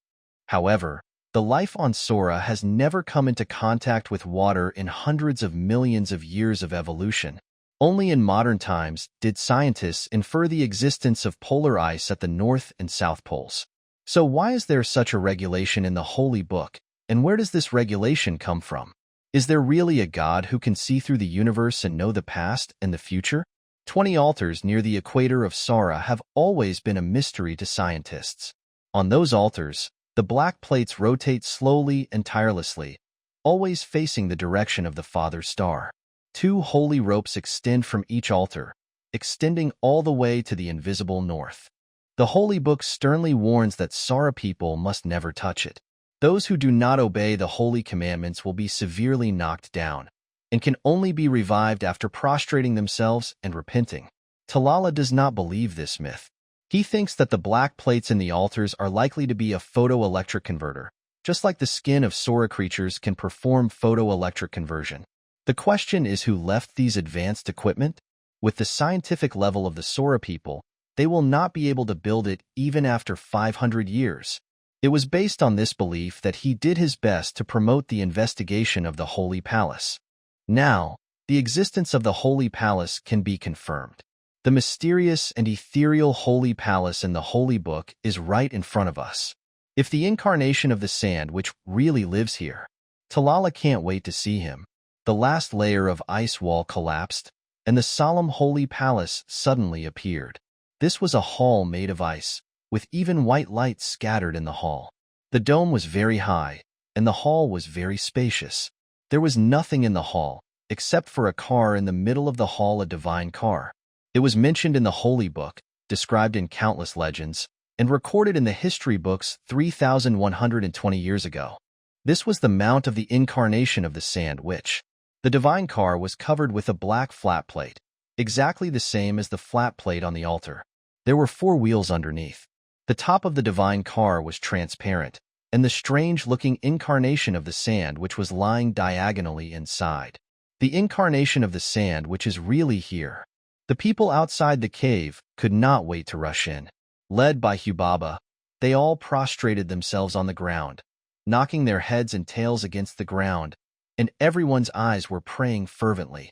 However, the life on Sora has never come into contact with water in hundreds of millions of years of evolution. Only in modern times did scientists infer the existence of polar ice at the North and South Poles. So why is there such a regulation in the Holy Book, and where does this regulation come from? Is there really a God who can see through the universe and know the past and the future? 20 altars near the equator of Sora have always been a mystery to scientists. On those altars, the black plates rotate slowly and tirelessly, always facing the direction of the Father Star. 2 holy ropes extend from each altar, extending all the way to the invisible north. The Holy Book sternly warns that Sora people must never touch it. Those who do not obey the holy commandments will be severely knocked down, and can only be revived after prostrating themselves and repenting. Talala does not believe this myth. He thinks that the black plates in the altars are likely to be a photoelectric converter, just like the skin of Sora creatures can perform photoelectric conversion. The question is, who left these advanced equipment? With the scientific level of the Sora people, they will not be able to build it even after 500 years. It was based on this belief that he did his best to promote the investigation of the Holy Palace. Now, the existence of the Holy Palace can be confirmed. The mysterious and ethereal Holy Palace in the Holy Book is right in front of us. If the incarnation of the Sand Witch really lives here, Talala can't wait to see him. The last layer of ice wall collapsed, and the solemn Holy Palace suddenly appeared. This was a hall made of ice, with even white lights scattered in the hall. The dome was very high, and the hall was very spacious. There was nothing in the hall, except for a car in the middle of the hall, a divine car. It was mentioned in the Holy Book, described in countless legends, and recorded in the history books 3,120 years ago. This was the mount of the incarnation of the Sand Witch. The divine car was covered with a black flat plate, exactly the same as the flat plate on the altar. There were 4 wheels underneath. The top of the divine car was transparent, and the strange-looking incarnation of the Sand Witch was lying diagonally inside. The incarnation of the Sand Witch is really here. The people outside the cave could not wait to rush in. Led by Hubaba, they all prostrated themselves on the ground, knocking their heads and tails against the ground, and everyone's eyes were praying fervently.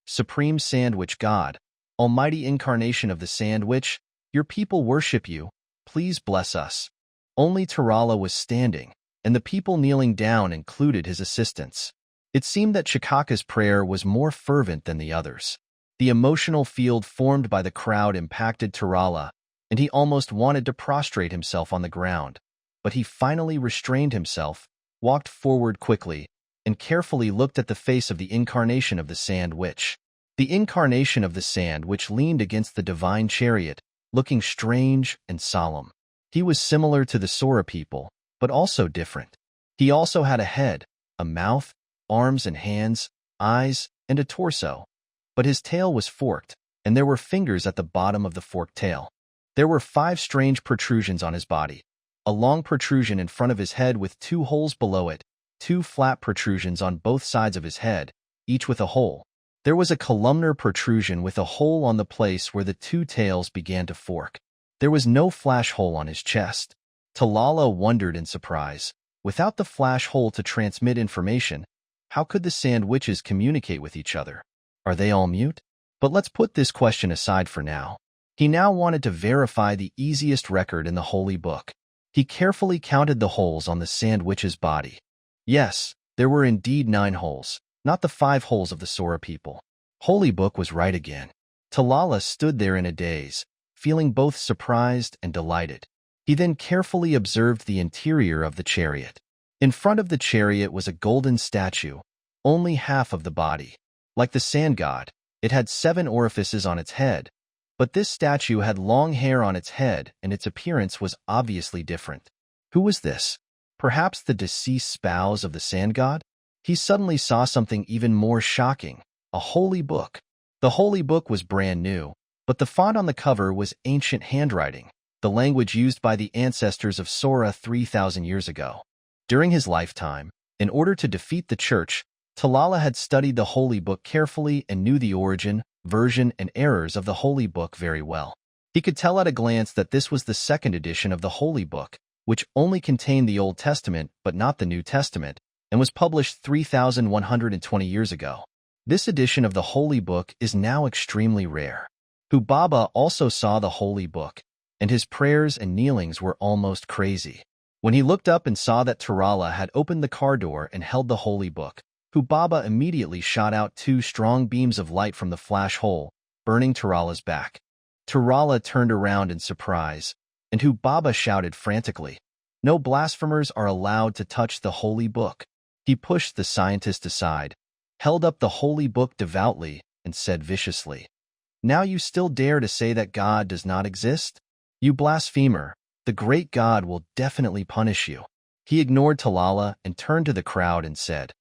Supreme Sand Witch God, almighty incarnation of the Sand Witch, your people worship you. Please bless us. Only Tarala was standing, and the people kneeling down included his assistants. It seemed that Chikaka's prayer was more fervent than the others. The emotional field formed by the crowd impacted Tarala, and he almost wanted to prostrate himself on the ground. But he finally restrained himself, walked forward quickly, and carefully looked at the face of the incarnation of the Sand Witch. The incarnation of the Sand Witch leaned against the divine chariot, looking strange and solemn. He was similar to the Sora people, but also different. He also had a head, a mouth, arms and hands, eyes, and a torso. But his tail was forked, and there were fingers at the bottom of the forked tail. There were 5 strange protrusions on his body. A long protrusion in front of his head with 2 holes below it, 2 flat protrusions on both sides of his head, each with a hole. There was a columnar protrusion with a hole on the place where the 2 tails began to fork. There was no flash hole on his chest. Talala wondered in surprise. Without the flash hole to transmit information, how could the Sand Witches communicate with each other? Are they all mute? But let's put this question aside for now. He now wanted to verify the easiest record in the Holy Book. He carefully counted the holes on the Sand Witch's body. Yes, there were indeed 9 holes, not the 5 holes of the Sora people. Holy Book was right again. Talala stood there in a daze, feeling both surprised and delighted. He then carefully observed the interior of the chariot. In front of the chariot was a golden statue, only half of the body. Like the sand god, it had 7 orifices on its head, but this statue had long hair on its head and its appearance was obviously different. Who was this? Perhaps the deceased spouse of the sand god? He suddenly saw something even more shocking, a holy book. The Holy Book was brand new, but the font on the cover was ancient handwriting, the language used by the ancestors of Sora 3,000 years ago. During his lifetime, In order to defeat the church, Talala had studied the Holy Book carefully and knew the origin, version, and errors of the Holy Book very well. He could tell at a glance that this was the second edition of the Holy Book, which only contained the Old Testament but not the New Testament, and was published 3,120 years ago. This edition of the Holy Book is now extremely rare. Humbaba also saw the Holy Book, and his prayers and kneelings were almost crazy. When he looked up and saw that Talala had opened the car door and held the Holy Book, Humbaba immediately shot out 2 strong beams of light from the flash hole, burning Talala's back. Talala turned around in surprise, and Humbaba shouted frantically, "No blasphemers are allowed to touch the Holy Book." He pushed the scientist aside, held up the Holy Book devoutly, and said viciously, "Now you still dare to say that God does not exist? You blasphemer, the great God will definitely punish you." He ignored Talala and turned to the crowd and said,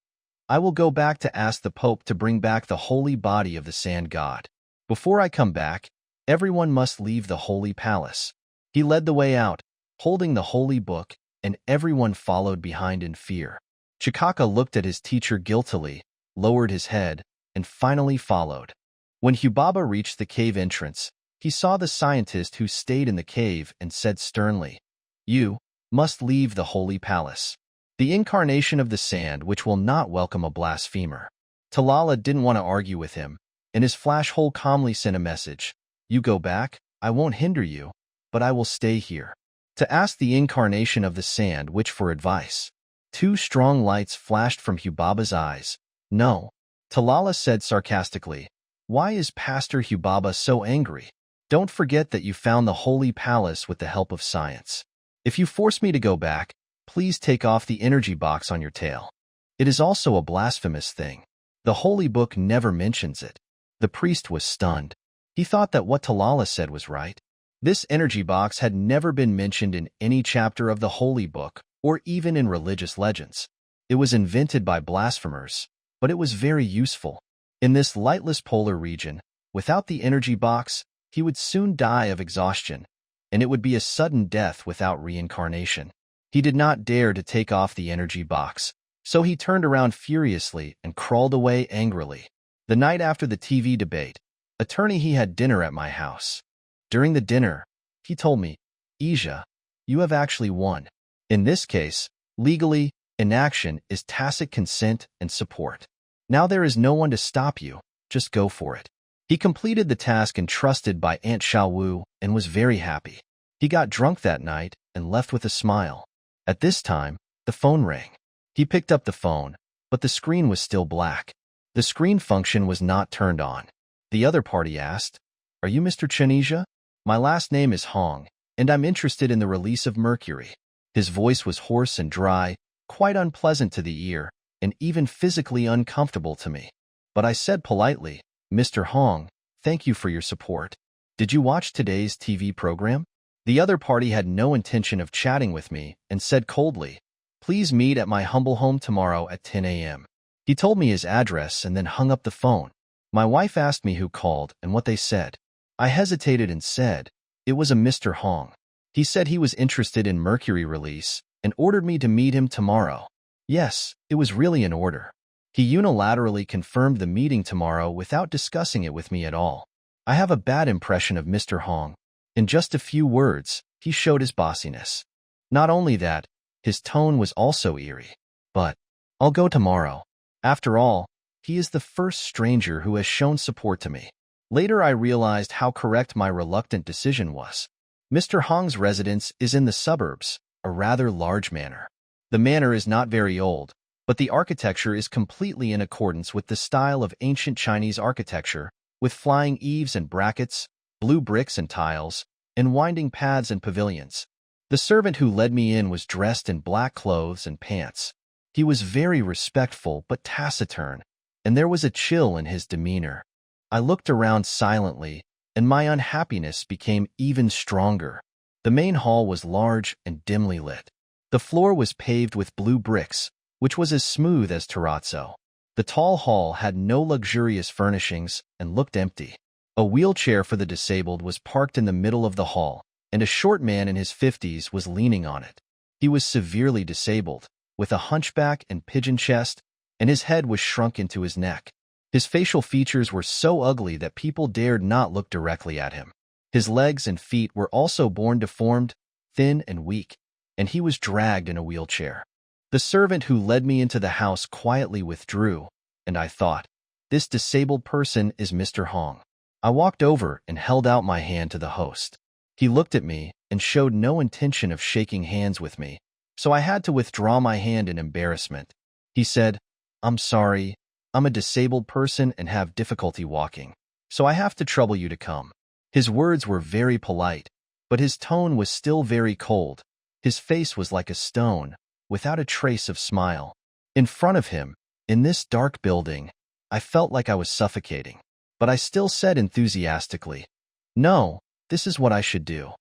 "I will go back to ask the Pope to bring back the holy body of the sand god. Before I come back, everyone must leave the holy palace." He led the way out, holding the Holy Book, and everyone followed behind in fear. Chikaka looked at his teacher guiltily, lowered his head, and finally followed. When Humbaba reached the cave entrance, he saw the scientist who stayed in the cave and said sternly, "You must leave the holy palace. The incarnation of the sand which will not welcome a blasphemer." Talala didn't want to argue with him, and his flash hole calmly sent a message, "You go back, I won't hinder you, but I will stay here to ask the incarnation of the sand which for advice." 2 strong lights flashed from Humbaba's eyes. "No," Talala said sarcastically. "Why is Pastor Humbaba so angry? Don't forget that you found the holy palace with the help of science. If you force me to go back, please take off the energy box on your tail. It is also a blasphemous thing. The Holy Book never mentions it." The priest was stunned. He thought that what Talala said was right. This energy box had never been mentioned in any chapter of the Holy Book, or even in religious legends. It was invented by blasphemers, but it was very useful. In this lightless polar region, without the energy box, he would soon die of exhaustion, and it would be a sudden death without reincarnation. He did not dare to take off the energy box, so he turned around furiously and crawled away angrily. The night after the TV debate, attorney he had dinner at my house. During the dinner, he told me, "Ija, you have actually won. In this case, legally, inaction is tacit consent and support. Now there is no one to stop you, just go for it." He completed the task entrusted by Aunt Xiaowu and was very happy. He got drunk that night and left with a smile. At this time, the phone rang. He picked up the phone, but the screen was still black. The screen function was not turned on. The other party asked, "Are you Mr. Ija? My last name is Hong, and I'm interested in the release of mercury." His voice was hoarse and dry, quite unpleasant to the ear, and even physically uncomfortable to me. But I said politely, "Mr. Hong, thank you for your support. Did you watch today's TV program?" The other party had no intention of chatting with me and said coldly, "Please meet at my humble home tomorrow at 10 a.m. He told me his address and then hung up the phone. My wife asked me who called and what they said. I hesitated and said, "It was a Mr. Hong. He said he was interested in mercury release and ordered me to meet him tomorrow." Yes, it was really an order. He unilaterally confirmed the meeting tomorrow without discussing it with me at all. I have a bad impression of Mr. Hong. In just a few words, he showed his bossiness. Not only that, his tone was also eerie. "But I'll go tomorrow. After all, he is the first stranger who has shown support to me." Later I realized how correct my reluctant decision was. Mr. Hong's residence is in the suburbs, a rather large manor. The manor is not very old, but the architecture is completely in accordance with the style of ancient Chinese architecture, with flying eaves and brackets, blue bricks and tiles, and winding paths and pavilions. The servant who led me in was dressed in black clothes and pants. He was very respectful but taciturn, and there was a chill in his demeanor. I looked around silently, and my unhappiness became even stronger. The main hall was large and dimly lit. The floor was paved with blue bricks, which was as smooth as terrazzo. The tall hall had no luxurious furnishings and looked empty. A wheelchair for the disabled was parked in the middle of the hall, and a short man in his 50s was leaning on it. He was severely disabled, with a hunchback and pigeon chest, and his head was shrunk into his neck. His facial features were so ugly that people dared not look directly at him. His legs and feet were also born deformed, thin and weak, and he was dragged in a wheelchair. The servant who led me into the house quietly withdrew, and I thought, this disabled person is Mr. Hong. I walked over and held out my hand to the host. He looked at me and showed no intention of shaking hands with me, so I had to withdraw my hand in embarrassment. He said, "I'm sorry, I'm a disabled person and have difficulty walking, so I have to trouble you to come." His words were very polite, but his tone was still very cold. His face was like a stone, without a trace of smile. In front of him, in this dark building, I felt like I was suffocating, but I still said enthusiastically, "No, this is what I should do."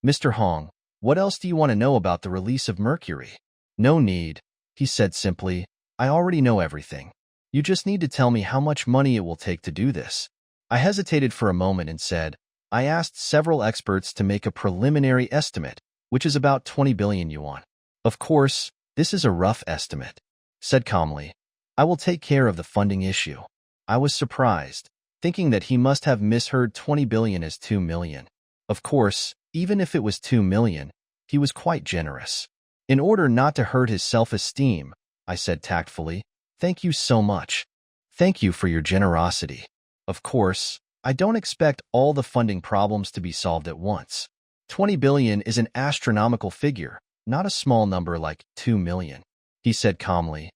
"Mr. Hong, what else do you want to know about the release of mercury?" "No need," he said simply. "I already know everything. You just need to tell me how much money it will take to do this." I hesitated for a moment and said, "I asked several experts to make a preliminary estimate, which is about 20 billion yuan. Of course, this is a rough estimate," said calmly. "I will take care of the funding issue." I was surprised, thinking that he must have misheard 20 billion as 2 million. Of course, even if it was 2 million, he was quite generous. In order not to hurt his self-esteem, I said tactfully, "Thank you so much. Thank you for your generosity. Of course, I don't expect all the funding problems to be solved at once. 20 billion is an astronomical figure, not a small number like 2 million. He said calmly.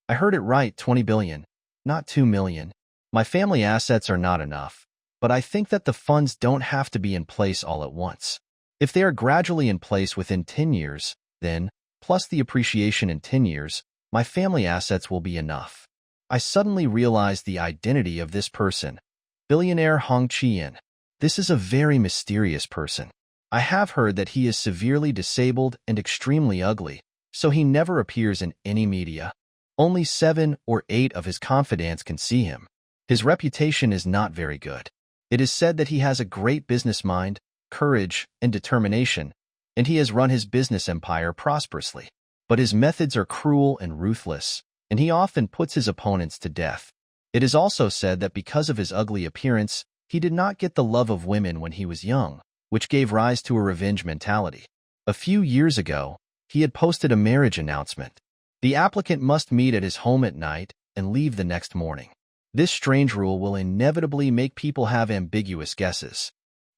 "I heard it right, 20 billion, not 2 million. My family assets are not enough, but I think that the funds don't have to be in place all at once. If they are gradually in place within 10 years, then, plus the appreciation in 10 years, my family assets will be enough." I suddenly realized the identity of this person, billionaire Hong Qian. This is a very mysterious person. I have heard that he is severely disabled and extremely ugly, so he never appears in any media. Only 7 or 8 of his confidants can see him. His reputation is not very good. It is said that he has a great business mind, courage, and determination, and he has run his business empire prosperously. But his methods are cruel and ruthless, and he often puts his opponents to death. It is also said that because of his ugly appearance, he did not get the love of women when he was young, which gave rise to a revenge mentality. A few years ago, he had posted a marriage announcement. The applicant must meet at his home at night and leave the next morning. This strange rule will inevitably make people have ambiguous guesses.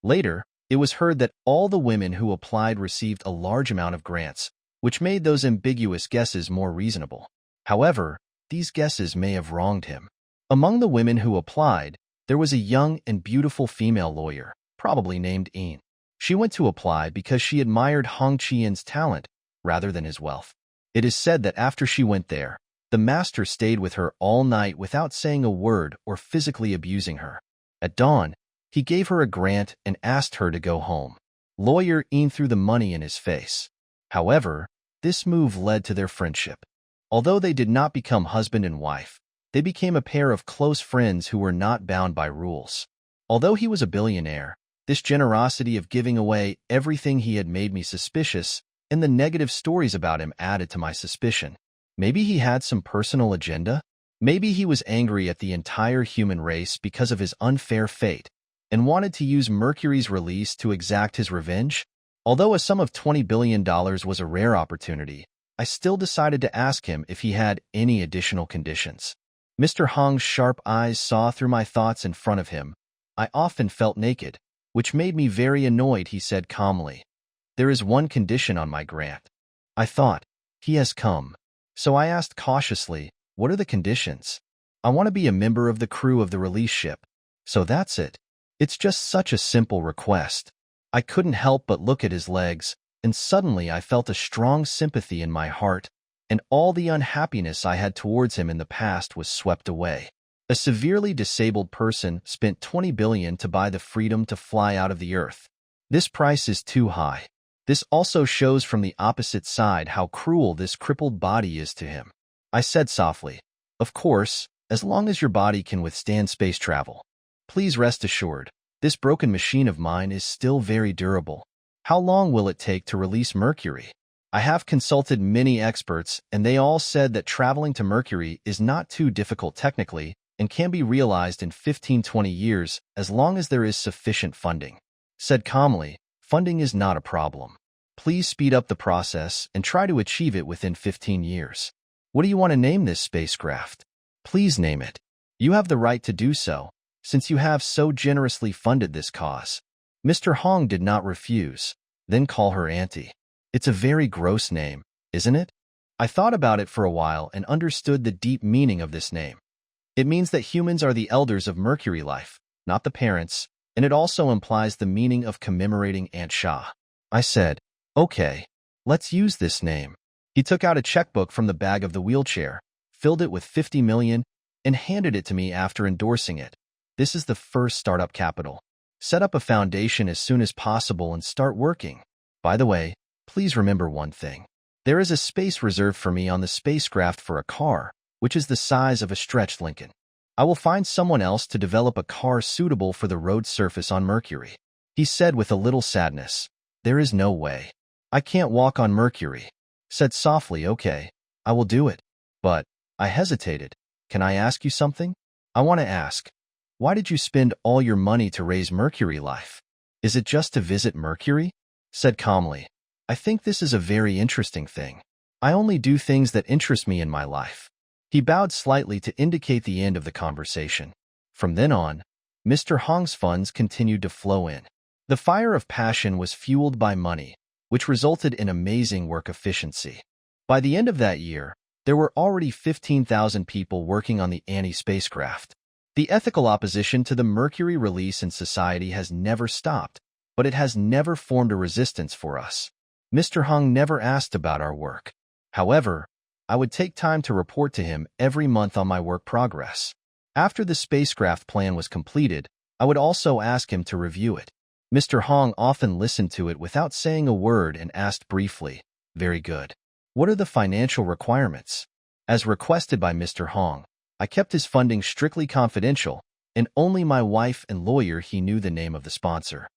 Later, it was heard that all the women who applied received a large amount of grants, which made those ambiguous guesses more reasonable. However, these guesses may have wronged him. Among the women who applied, there was a young and beautiful female lawyer, probably named Een. She went to apply because she admired Hong Qian's talent rather than his wealth. It is said that after she went there, the master stayed with her all night without saying a word or physically abusing her. At dawn, he gave her a grant and asked her to go home. Lawyer Een threw the money in his face. However, this move led to their friendship. Although they did not become husband and wife, they became a pair of close friends who were not bound by rules. Although he was a billionaire, this generosity of giving away everything he had made me suspicious, and the negative stories about him added to my suspicion. Maybe he had some personal agenda? Maybe he was angry at the entire human race because of his unfair fate, and wanted to use Mercury's release to exact his revenge? Although a sum of $20 billion was a rare opportunity, I still decided to ask him if he had any additional conditions. Mr. Hong's sharp eyes saw through my thoughts in front of him. "I often felt naked, which made me very annoyed," he said calmly. "There is one condition on my grant." I thought, he has come. So I asked cautiously, "What are the conditions?" "I want to be a member of the crew of the release ship." "So that's it. It's just such a simple request." I couldn't help but look at his legs, and suddenly I felt a strong sympathy in my heart, and all the unhappiness I had towards him in the past was swept away. A severely disabled person spent 20 billion to buy the freedom to fly out of the earth. This price is too high. This also shows from the opposite side how cruel this crippled body is to him. I said softly, "Of course, as long as your body can withstand space travel. Please rest assured, this broken machine of mine is still very durable. How long will it take to release Mercury?" I have consulted many experts, and they all said that traveling to Mercury is not too difficult technically and can be realized in 15-20 years as long as there is sufficient funding. Said calmly, funding is not a problem. Please speed up the process and try to achieve it within 15 years. What do you want to name this spacecraft? Please name it. You have the right to do so, since you have so generously funded this cause. Mr. Hong did not refuse, then call her auntie. It's a very gross name, isn't it? I thought about it for a while and understood the deep meaning of this name. It means that humans are the elders of Mercury life, not the parents, and it also implies the meaning of commemorating Aunt Sha. I said, okay, let's use this name. He took out a checkbook from the bag of the wheelchair, filled it with 50 million, and handed it to me after endorsing it. This is the first startup capital. Set up a foundation as soon as possible and start working. By the way, please remember one thing. There is a space reserved for me on the spacecraft for a car, which is the size of a stretched Lincoln. I will find someone else to develop a car suitable for the road surface on Mercury. He said with a little sadness, there is no way. I can't walk on Mercury. Said softly, okay, I will do it. But, I hesitated. Can I ask you something? I want to ask. Why did you spend all your money to raise Mercury life? Is it just to visit Mercury? Said calmly. I think this is a very interesting thing. I only do things that interest me in my life. He bowed slightly to indicate the end of the conversation. From then on, Mr. Hong's funds continued to flow in. The fire of passion was fueled by money, which resulted in amazing work efficiency. By the end of that year, there were already 15,000 people working on the Annie spacecraft. The ethical opposition to the Mercury release in society has never stopped, but it has never formed a resistance for us. Mr. Hong never asked about our work. However, I would take time to report to him every month on my work progress. After the spacecraft plan was completed, I would also ask him to review it. Mr. Hong often listened to it without saying a word and asked briefly, very good. What are the financial requirements? As requested by Mr. Hong, I kept his funding strictly confidential, and only my wife and lawyer he knew the name of the sponsor.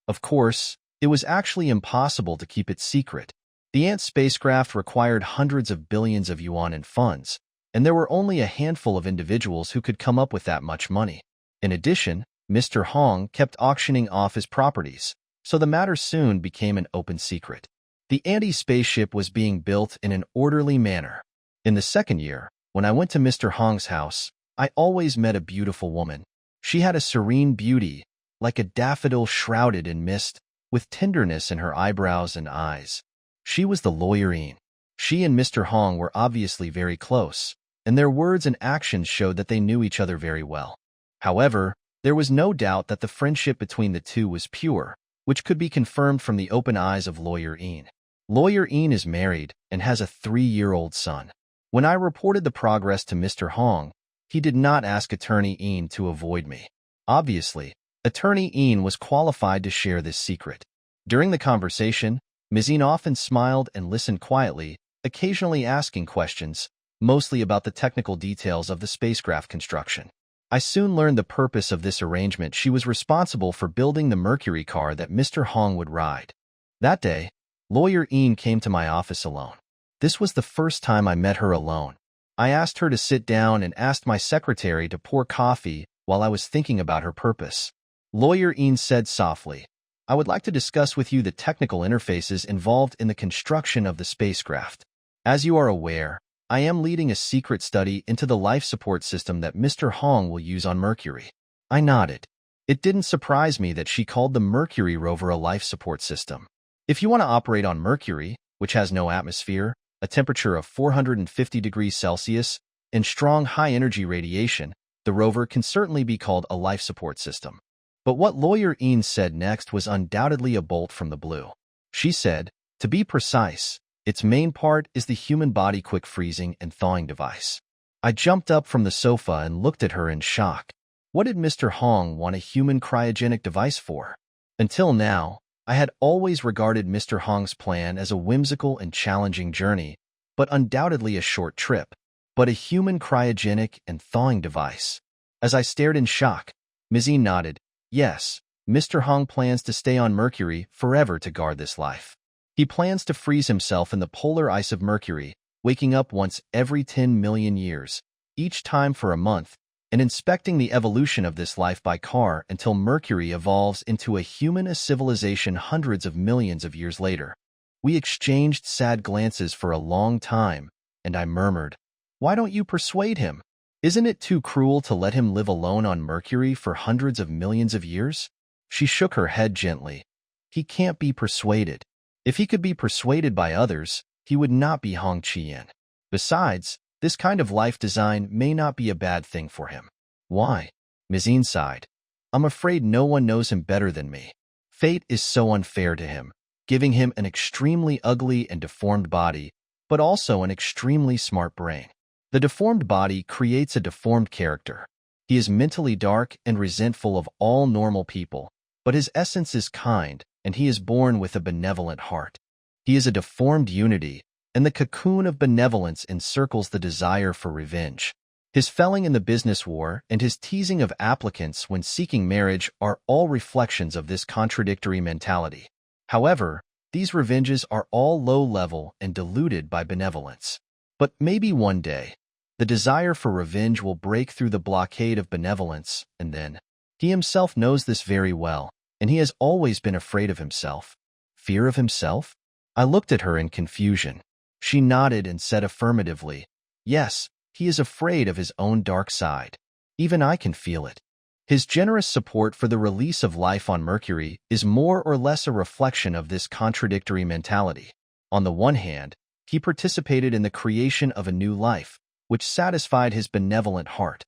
Of course, it was actually impossible to keep it secret. The Ant spacecraft required hundreds of billions of yuan in funds, and there were only a handful of individuals who could come up with that much money. In addition, Mr. Hong kept auctioning off his properties, so the matter soon became an open secret. The anti-spaceship was being built in an orderly manner. In the second year, when I went to Mr. Hong's house, I always met a beautiful woman. She had a serene beauty, like a daffodil shrouded in mist, with tenderness in her eyebrows and eyes. She was the lawyerine. She and Mr. Hong were obviously very close, and their words and actions showed that they knew each other very well. However, there was no doubt that the friendship between the two was pure, which could be confirmed from the open eyes of Lawyer Een. Lawyer Een is married and has a 3-year-old son. When I reported the progress to Mr. Hong, he did not ask Attorney Een to avoid me. Obviously, Attorney Een was qualified to share this secret. During the conversation, Ms. Een often smiled and listened quietly, occasionally asking questions, mostly about the technical details of the spacecraft construction. I soon learned the purpose of this arrangement. She was responsible for building the Mercury car that Mr. Hong would ride. That day, Lawyer Een came to my office alone. This was the first time I met her alone. I asked her to sit down and asked my secretary to pour coffee while I was thinking about her purpose. Lawyer Een said softly, I would like to discuss with you the technical interfaces involved in the construction of the spacecraft. As you are aware, I am leading a secret study into the life support system that Mr. Hong will use on Mercury. I nodded. It didn't surprise me that she called the Mercury rover a life support system. If you want to operate on Mercury, which has no atmosphere, a temperature of 450 degrees Celsius, and strong high-energy radiation, the rover can certainly be called a life support system. But what Lawyer Een said next was undoubtedly a bolt from the blue. She said, to be precise, its main part is the human body quick freezing and thawing device. I jumped up from the sofa and looked at her in shock. What did Mr. Hong want a human cryogenic device for? Until now, I had always regarded Mr. Hong's plan as a whimsical and challenging journey, but undoubtedly a short trip. But a human cryogenic and thawing device. As I stared in shock, Ms. Een nodded. Yes, Mr. Hong plans to stay on Mercury forever to guard this life. He plans to freeze himself in the polar ice of Mercury, waking up once every 10 million years, each time for a month, and inspecting the evolution of this life by car until Mercury evolves into a human civilization hundreds of millions of years later. We exchanged sad glances for a long time, and I murmured, "Why don't you persuade him? Isn't it too cruel to let him live alone on Mercury for hundreds of millions of years?" She shook her head gently. "He can't be persuaded. If he could be persuaded by others, he would not be Hong Qian. Besides, this kind of life design may not be a bad thing for him." "Why?" Mizine sighed. "I'm afraid no one knows him better than me. Fate is so unfair to him, giving him an extremely ugly and deformed body, but also an extremely smart brain. The deformed body creates a deformed character. He is mentally dark and resentful of all normal people, but his essence is kind, and he is born with a benevolent heart. He is a deformed unity, and the cocoon of benevolence encircles the desire for revenge. His felling in the business war and his teasing of applicants when seeking marriage are all reflections of this contradictory mentality. However, these revenges are all low-level and diluted by benevolence. But maybe one day, the desire for revenge will break through the blockade of benevolence, and then, he himself knows this very well, and he has always been afraid of himself. Fear of himself? I looked at her in confusion. She nodded and said affirmatively, "Yes, he is afraid of his own dark side. Even I can feel it." His generous support for the release of life on Mercury is more or less a reflection of this contradictory mentality. On the one hand, he participated in the creation of a new life, which satisfied his benevolent heart.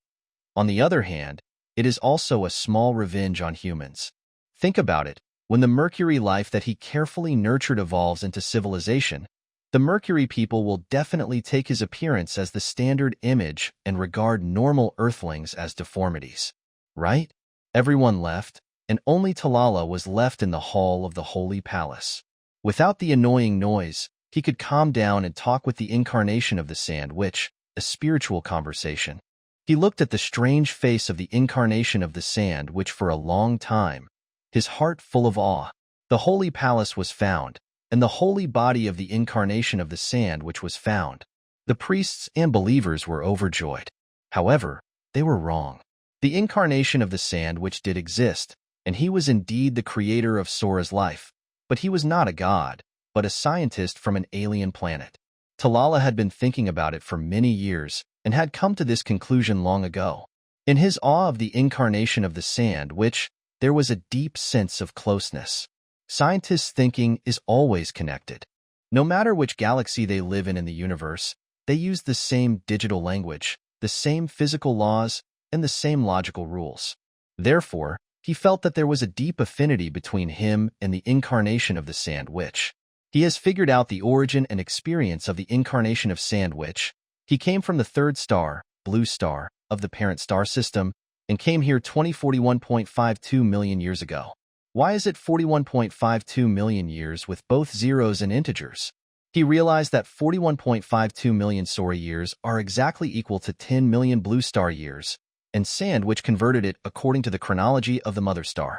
On the other hand, it is also a small revenge on humans. Think about it. When the Mercury life that he carefully nurtured evolves into civilization, the Mercury people will definitely take his appearance as the standard image and regard normal Earthlings as deformities. Right? Everyone left, and only Talala was left in the hall of the Holy Palace. Without the annoying noise, he could calm down and talk with the incarnation of the sandwich, a spiritual conversation. He looked at the strange face of the incarnation of the sandwich for a long time, his heart full of awe. The Holy Palace was found, and the holy body of the incarnation of the sandwich was found. The priests and believers were overjoyed. However, they were wrong. The incarnation of the sandwich did exist, and he was indeed the creator of Sora's life. But he was not a god, but a scientist from an alien planet. Talala had been thinking about it for many years and had come to this conclusion long ago. In his awe of the incarnation of the sandwich, there was a deep sense of closeness. Scientists' thinking is always connected. No matter which galaxy they live in the universe, they use the same digital language, the same physical laws, and the same logical rules. Therefore, he felt that there was a deep affinity between him and the incarnation of the sandwich. He has figured out the origin and experience of the incarnation of sandwich. He came from the third star, blue star, of the parent star system, and came here 2041.52 million years ago. Why is it 41.52 million years with both zeros and integers? He realized that 41.52 million Sora years are exactly equal to 10 million blue star years, and sandwich converted it according to the chronology of the mother star.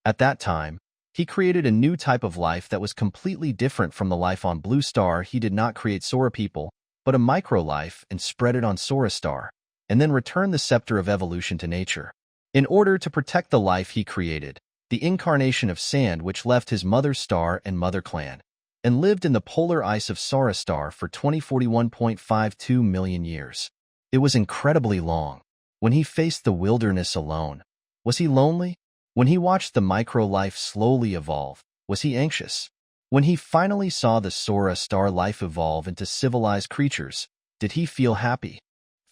At that time, he created a new type of life that was completely different from the life on blue star. He did not create Sora people, but a micro-life and spread it on Sora star, and then returned the scepter of evolution to nature. In order to protect the life he created, the incarnation of Sandwich left his mother star and mother clan, and lived in the polar ice of Sora star for 2041.52 million years. It was incredibly long. When he faced the wilderness alone, was he lonely? When he watched the micro-life slowly evolve, was he anxious? When he finally saw the Sora star life evolve into civilized creatures, did he feel happy?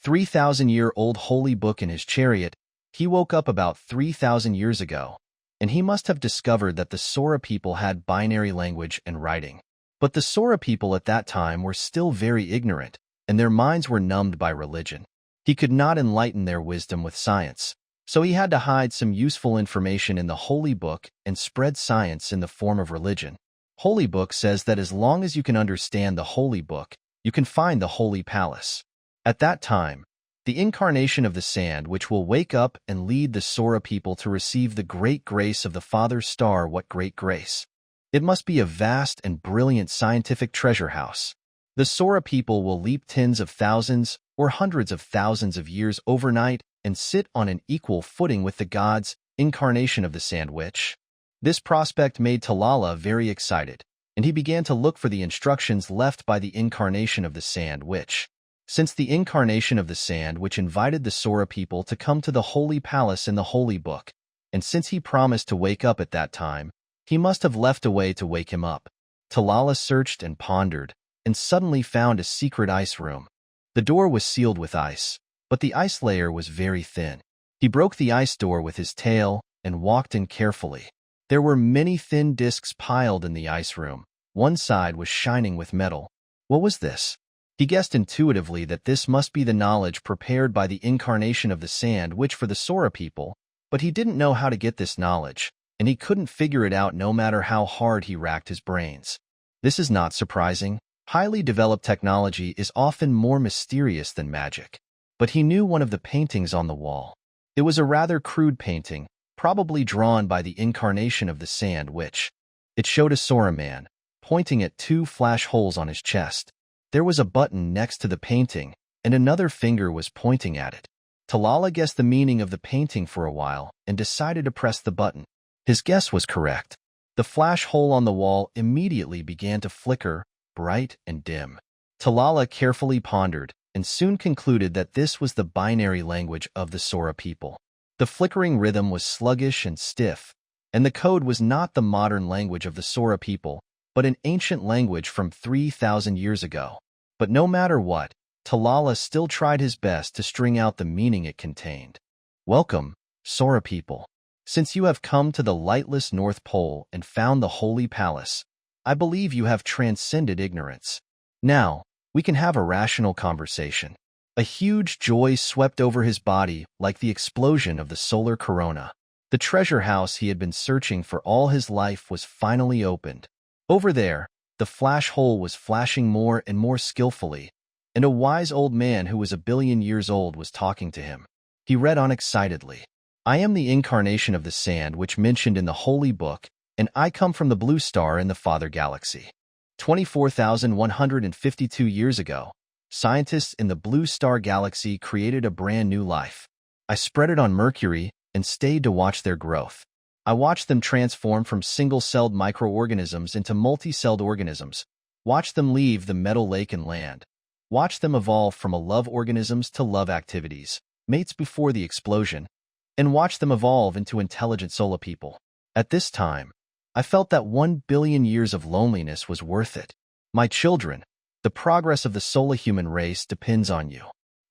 3,000-year-old holy book in his chariot, he woke up about 3,000 years ago, and he must have discovered that the Sora people had binary language and writing. But the Sora people at that time were still very ignorant, and their minds were numbed by religion. He could not enlighten their wisdom with science, so he had to hide some useful information in the Holy Book and spread science in the form of religion. Holy Book says that as long as you can understand the Holy Book, you can find the Holy Palace. At that time, the incarnation of the Sandwich will wake up and lead the Sora people to receive the great grace of the Father Star. What great grace! It must be a vast and brilliant scientific treasure house. The Sora people will leap tens of thousands or hundreds of thousands of years overnight and sit on an equal footing with the gods, incarnation of the Sand Witch. This prospect made Talala very excited, and he began to look for the instructions left by the incarnation of the Sand Witch. Since the incarnation of the Sand Witch invited the Sora people to come to the Holy Palace in the Holy Book, and since he promised to wake up at that time, he must have left a way to wake him up. Talala searched and pondered, and suddenly found a secret ice room. The door was sealed with ice, but the ice layer was very thin. He broke the ice door with his tail and walked in carefully. There were many thin discs piled in the ice room. One side was shining with metal. What was this? He guessed intuitively that this must be the knowledge prepared by the incarnation of the Sand Witch for the Sora people, but he didn't know how to get this knowledge, and he couldn't figure it out no matter how hard he racked his brains. This is not surprising. Highly developed technology is often more mysterious than magic. But he knew one of the paintings on the wall. It was a rather crude painting, probably drawn by the incarnation of the Sand Witch. It showed a Sora man, pointing at two flash holes on his chest. There was a button next to the painting, and another finger was pointing at it. Talala guessed the meaning of the painting for a while and decided to press the button. His guess was correct. The flash hole on the wall immediately began to flicker, bright and dim. Talala carefully pondered and soon concluded that this was the binary language of the Sora people. The flickering rhythm was sluggish and stiff, and the code was not the modern language of the Sora people, but an ancient language from 3,000 years ago. But no matter what, Talala still tried his best to string out the meaning it contained. Welcome, Sora people. Since you have come to the lightless North Pole and found the Holy Palace, I believe you have transcended ignorance. Now, we can have a rational conversation. A huge joy swept over his body like the explosion of the solar corona. The treasure house he had been searching for all his life was finally opened. Over there, the flash hole was flashing more and more skillfully, and a wise old man who was 1 billion years old was talking to him. He read on excitedly. I am the incarnation of the Sand Witch mentioned in the Holy Book, and I come from the blue star in the Father Galaxy. 24,152 years ago, scientists in the blue star galaxy created a brand new life. I spread it on Mercury and stayed to watch their growth. I watched them transform from single-celled microorganisms into multi-celled organisms, watched them leave the metal lake and land, watched them evolve from love organisms to love activities, mates before the explosion, and watched them evolve into intelligent solar people. At this time, I felt that 1 billion years of loneliness was worth it. My children, the progress of the solar human race depends on you.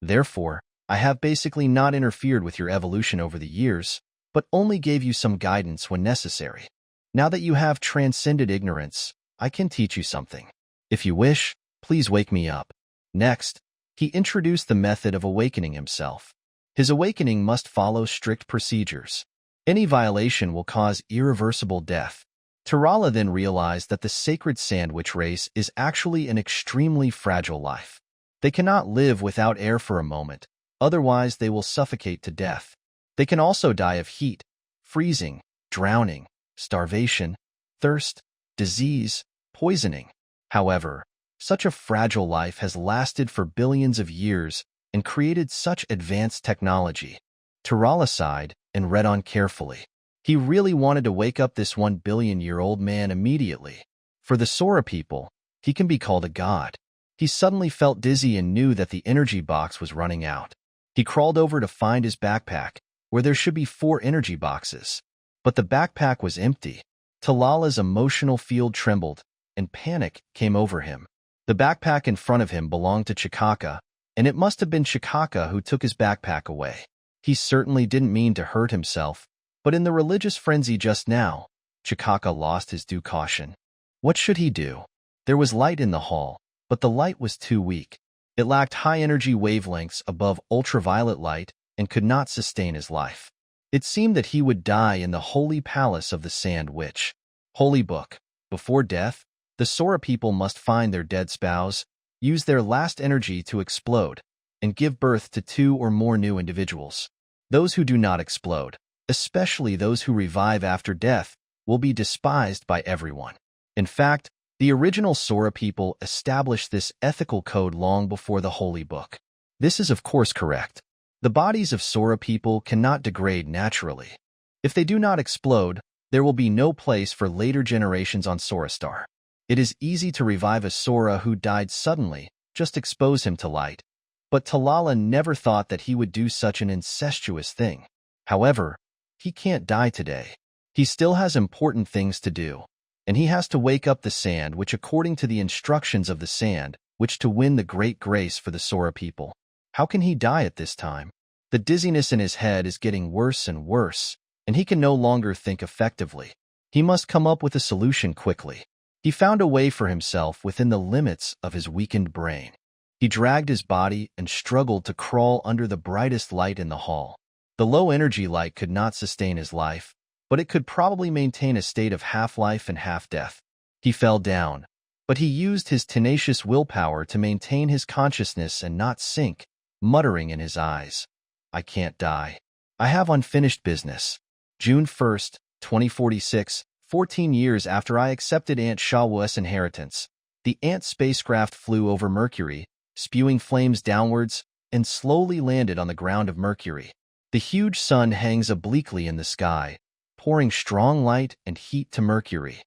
Therefore, I have basically not interfered with your evolution over the years, but only gave you some guidance when necessary. Now that you have transcended ignorance, I can teach you something. If you wish, please wake me up. Next, he introduced the method of awakening himself. His awakening must follow strict procedures. Any violation will cause irreversible death. Talala then realized that the sacred Sand Witch race is actually an extremely fragile life. They cannot live without air for a moment, otherwise they will suffocate to death. They can also die of heat, freezing, drowning, starvation, thirst, disease, poisoning. However, such a fragile life has lasted for billions of years and created such advanced technology. Talala sighed and read on carefully. He really wanted to wake up this 1 billion-year-old man immediately. For the Sora people, he can be called a god. He suddenly felt dizzy and knew that the energy box was running out. He crawled over to find his backpack, where there should be 4 energy boxes. But the backpack was empty. Talala's emotional field trembled, and panic came over him. The backpack in front of him belonged to Chikaka, and it must have been Chikaka who took his backpack away. He certainly didn't mean to hurt himself, but in the religious frenzy just now, Chikaka lost his due caution. What should he do? There was light in the hall, but the light was too weak. It lacked high-energy wavelengths above ultraviolet light and could not sustain his life. It seemed that he would die in the holy palace of the Sand Witch. Holy Book. Before death, the Sora people must find their dead spouse, use their last energy to explode, and give birth to 2 or more new individuals. Those who do not explode, especially those who revive after death, will be despised by everyone. In fact, the original Sora people established this ethical code long before the Holy Book. This is of course correct. The bodies of Sora people cannot degrade naturally. If they do not explode, there will be no place for later generations on Sora Star. It is easy to revive a Sora who died suddenly, just expose him to light. But Talala never thought that he would do such an incestuous thing. However, he can't die today. He still has important things to do. And he has to wake up the sand, which according to the instructions of the sand, which to win the great grace for the Sora people. How can he die at this time? The dizziness in his head is getting worse and worse, and he can no longer think effectively. He must come up with a solution quickly. He found a way for himself within the limits of his weakened brain. He dragged his body and struggled to crawl under the brightest light in the hall. The low-energy light could not sustain his life, but it could probably maintain a state of half-life and half-death. He fell down, but he used his tenacious willpower to maintain his consciousness and not sink, muttering in his eyes, "I can't die. I have unfinished business." June 1st, 2046, 14 years after I accepted Aunt Shaw's inheritance, the Ant spacecraft flew over Mercury, spewing flames downwards, and slowly landed on the ground of Mercury. The huge sun hangs obliquely in the sky, pouring strong light and heat to Mercury.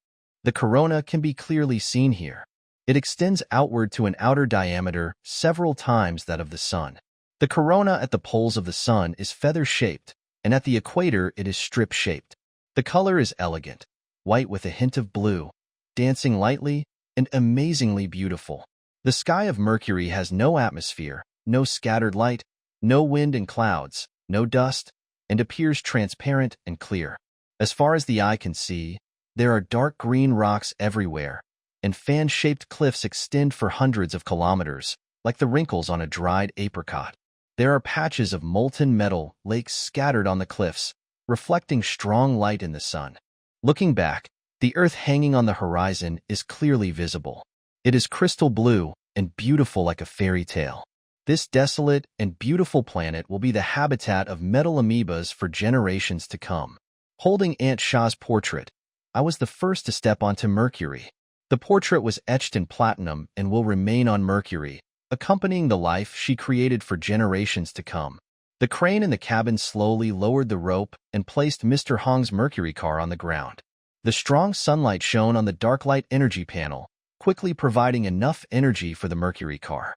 The corona can be clearly seen here. It extends outward to an outer diameter several times that of the sun. The corona at the poles of the sun is feather-shaped, and at the equator it is strip-shaped. The color is elegant, white with a hint of blue, dancing lightly and amazingly beautiful. The sky of Mercury has no atmosphere, no scattered light, no wind and clouds, no dust, and appears transparent and clear. As far as the eye can see, there are dark green rocks everywhere, and fan-shaped cliffs extend for hundreds of kilometers, like the wrinkles on a dried apricot. There are patches of molten metal lakes scattered on the cliffs, reflecting strong light in the sun. Looking back, the Earth hanging on the horizon is clearly visible. It is crystal blue and beautiful like a fairy tale. This desolate and beautiful planet will be the habitat of metal amoebas for generations to come. Holding Aunt Shaw's portrait, I was the first to step onto Mercury. The portrait was etched in platinum and will remain on Mercury, accompanying the life she created for generations to come. The crane in the cabin slowly lowered the rope and placed Mr. Hong's Mercury car on the ground. The strong sunlight shone on the dark light energy panel, quickly providing enough energy for the Mercury car.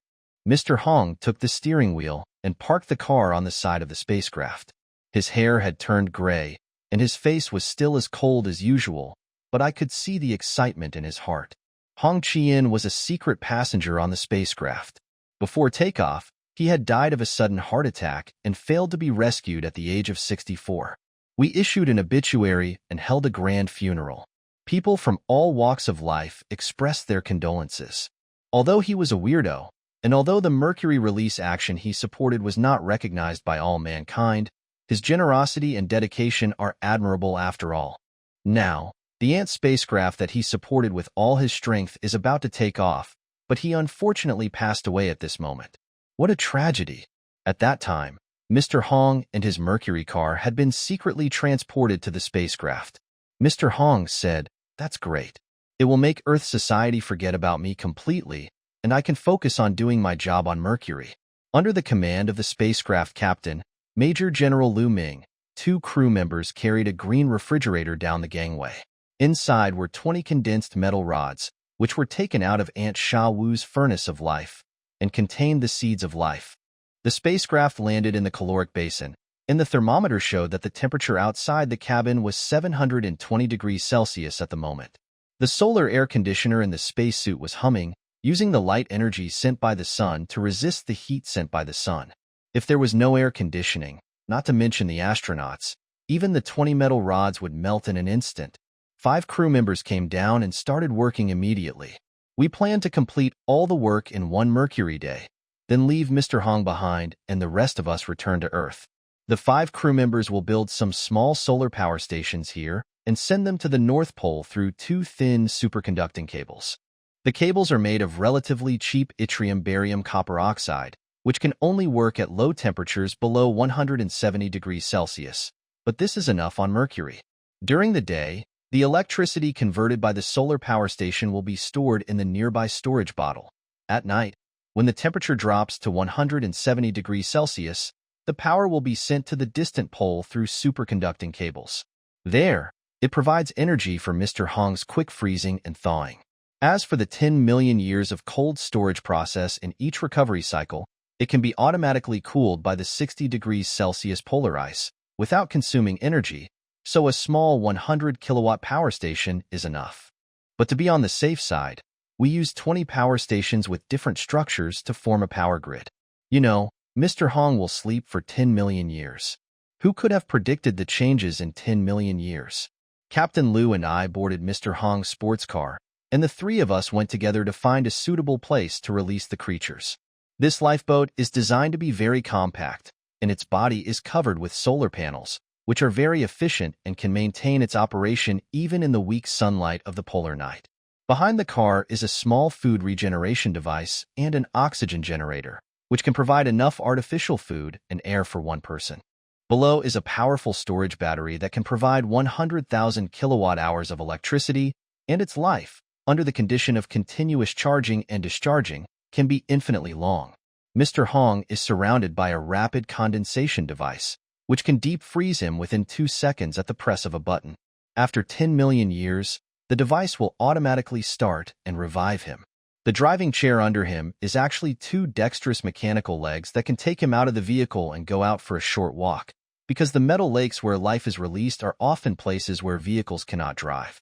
Mr. Hong took the steering wheel and parked the car on the side of the spacecraft. His hair had turned gray, and his face was still as cold as usual, but I could see the excitement in his heart. Hong Chien was a secret passenger on the spacecraft. Before takeoff, he had died of a sudden heart attack and failed to be rescued at the age of 64. We issued an obituary and held a grand funeral. People from all walks of life expressed their condolences. Although he was a weirdo, and although the Mercury release action he supported was not recognized by all mankind, his generosity and dedication are admirable after all. Now, the Ant spacecraft that he supported with all his strength is about to take off, but he unfortunately passed away at this moment. What a tragedy! At that time, Mr. Hong and his Mercury car had been secretly transported to the spacecraft. Mr. Hong said, "That's great. It will make Earth society forget about me completely, and I can focus on doing my job on Mercury." Under the command of the spacecraft captain, Major General Lu Ming, 2 crew members carried a green refrigerator down the gangway. Inside were 20 condensed metal rods, which were taken out of Aunt Sha Wu's furnace of life, and contained the seeds of life. The spacecraft landed in the caloric basin, and the thermometer showed that the temperature outside the cabin was 720 degrees Celsius at the moment. The solar air conditioner in the spacesuit was humming, using the light energy sent by the sun to resist the heat sent by the sun. If there was no air conditioning, not to mention the astronauts, even the 20 metal rods would melt in an instant. 5 crew members came down and started working immediately. We planned to complete all the work in one Mercury day, then leave Mr. Hong behind and the rest of us return to Earth. The 5 crew members will build some small solar power stations here and send them to the North Pole through 2 thin superconducting cables. The cables are made of relatively cheap yttrium barium copper oxide, which can only work at low temperatures below 170 degrees Celsius, but this is enough on Mercury. During the day, The electricity converted by the solar power station will be stored in the nearby storage bottle. At night, when the temperature drops to 170 degrees Celsius, the power will be sent to the distant pole through superconducting cables. There, it provides energy for Mr. Hong's quick freezing and thawing. As for the 10 million years of cold storage process in each recovery cycle, it can be automatically cooled by the 60 degrees Celsius polar ice without consuming energy, so a small 100 kilowatt power station is enough. But to be on the safe side, we use 20 power stations with different structures to form a power grid. You know, Mr. Hong will sleep for 10 million years. Who could have predicted the changes in 10 million years? Captain Liu and I boarded Mr. Hong's sports car, and the three of us went together to find a suitable place to release the creatures. This lifeboat is designed to be very compact, and its body is covered with solar panels, which are very efficient and can maintain its operation even in the weak sunlight of the polar night. Behind the car is a small food regeneration device and an oxygen generator, which can provide enough artificial food and air for one person. Below is a powerful storage battery that can provide 100,000 kilowatt-hours of electricity, and its life, under the condition of continuous charging and discharging, can be infinitely long. Mr. Hong is surrounded by a rapid condensation device, which can deep freeze him within 2 seconds at the press of a button. After 10 million years, the device will automatically start and revive him. The driving chair under him is actually 2 dexterous mechanical legs that can take him out of the vehicle and go out for a short walk, because the metal lakes where life is released are often places where vehicles cannot drive.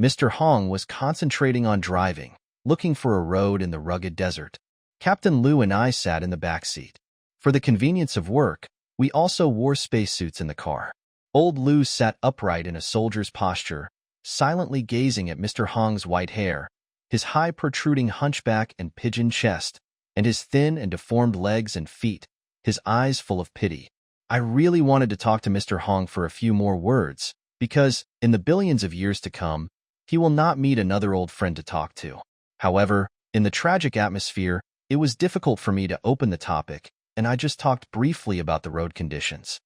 Mr. Hong was concentrating on driving, looking for a road in the rugged desert. Captain Liu and I sat in the back seat. For the convenience of work, we also wore spacesuits in the car. Old Liu sat upright in a soldier's posture, silently gazing at Mr. Hong's white hair, his high protruding hunchback and pigeon chest, and his thin and deformed legs and feet, his eyes full of pity. I really wanted to talk to Mr. Hong for a few more words, because, in the billions of years to come, he will not meet another old friend to talk to. However, in the tragic atmosphere, it was difficult for me to open the topic, and I just talked briefly about the road conditions.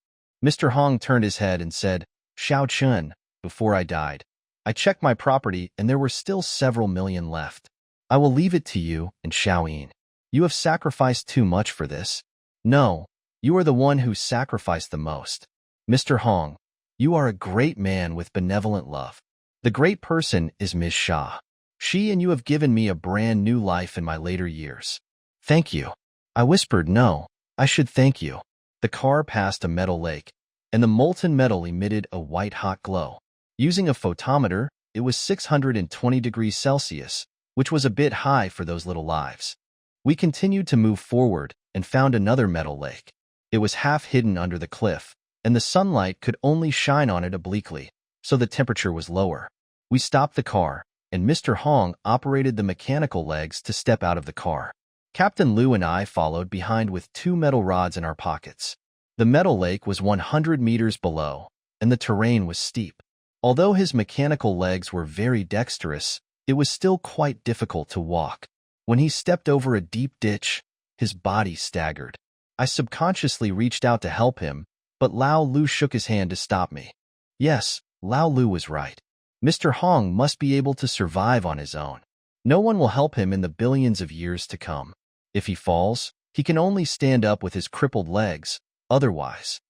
Mr. Hong turned his head and said, "Xiao Chun, before I died, I checked my property and there were still several million left. I will leave it to you and Xiaoyin. You have sacrificed too much for this. No, you are the one who sacrificed the most. Mr. Hong, you are a great man with benevolent love. The great person is Ms. Xia. She and you have given me a brand new life in my later years. Thank you." I whispered, "No, I should thank you." The car passed a metal lake, and the molten metal emitted a white-hot glow. Using a photometer, it was 620 degrees Celsius, which was a bit high for those little lives. We continued to move forward and found another metal lake. It was half hidden under the cliff, and the sunlight could only shine on it obliquely, so the temperature was lower. We stopped the car, and Mr. Hong operated the mechanical legs to step out of the car. Captain Liu and I followed behind with 2 metal rods in our pockets. The metal lake was 100 meters below, and the terrain was steep. Although his mechanical legs were very dexterous, it was still quite difficult to walk. When he stepped over a deep ditch, his body staggered. I subconsciously reached out to help him, but Lao Lu shook his hand to stop me. Yes, Lao Lu was right. Mr. Hong must be able to survive on his own. No one will help him in the billions of years to come. If he falls, he can only stand up with his crippled legs, otherwise.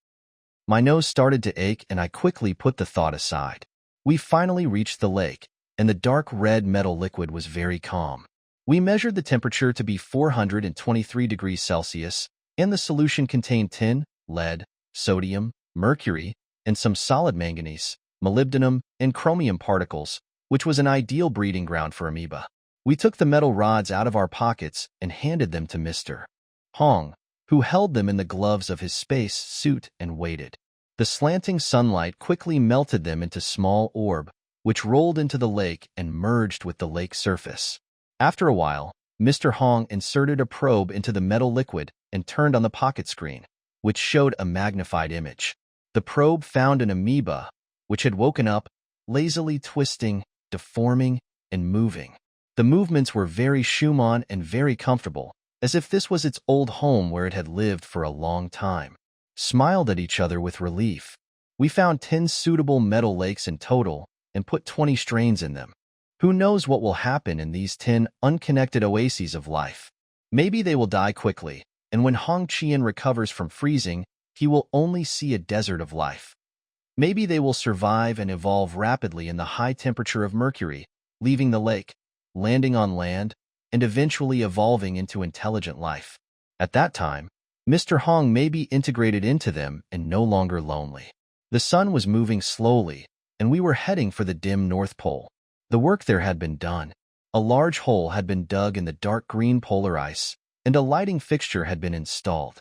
My nose started to ache and I quickly put the thought aside. We finally reached the lake, and the dark red metal liquid was very calm. We measured the temperature to be 423 degrees Celsius, and the solution contained tin, lead, sodium, mercury, and some solid manganese, molybdenum, and chromium particles, which was an ideal breeding ground for amoeba. We took the metal rods out of our pockets and handed them to Mr. Hong, who held them in the gloves of his space suit and waited. The slanting sunlight quickly melted them into small orb, which rolled into the lake and merged with the lake surface. After a while, Mr. Hong inserted a probe into the metal liquid and turned on the pocket screen, which showed a magnified image. The probe found an amoeba, which had woken up, lazily twisting, deforming, and moving. The movements were very Schumann and very comfortable, as if this was its old home where it had lived for a long time. Smiled at each other with relief. We found 10 suitable metal lakes in total, and put 20 strains in them. Who knows what will happen in these 10 unconnected oases of life? Maybe they will die quickly, and when Hong Qian recovers from freezing, he will only see a desert of life. Maybe they will survive and evolve rapidly in the high temperature of Mercury, leaving the lake, landing on land, and eventually evolving into intelligent life. At that time, Mr. Hong may be integrated into them and no longer lonely. The sun was moving slowly, and we were heading for the dim North Pole. The work there had been done. A large hole had been dug in the dark green polar ice, and a lighting fixture had been installed.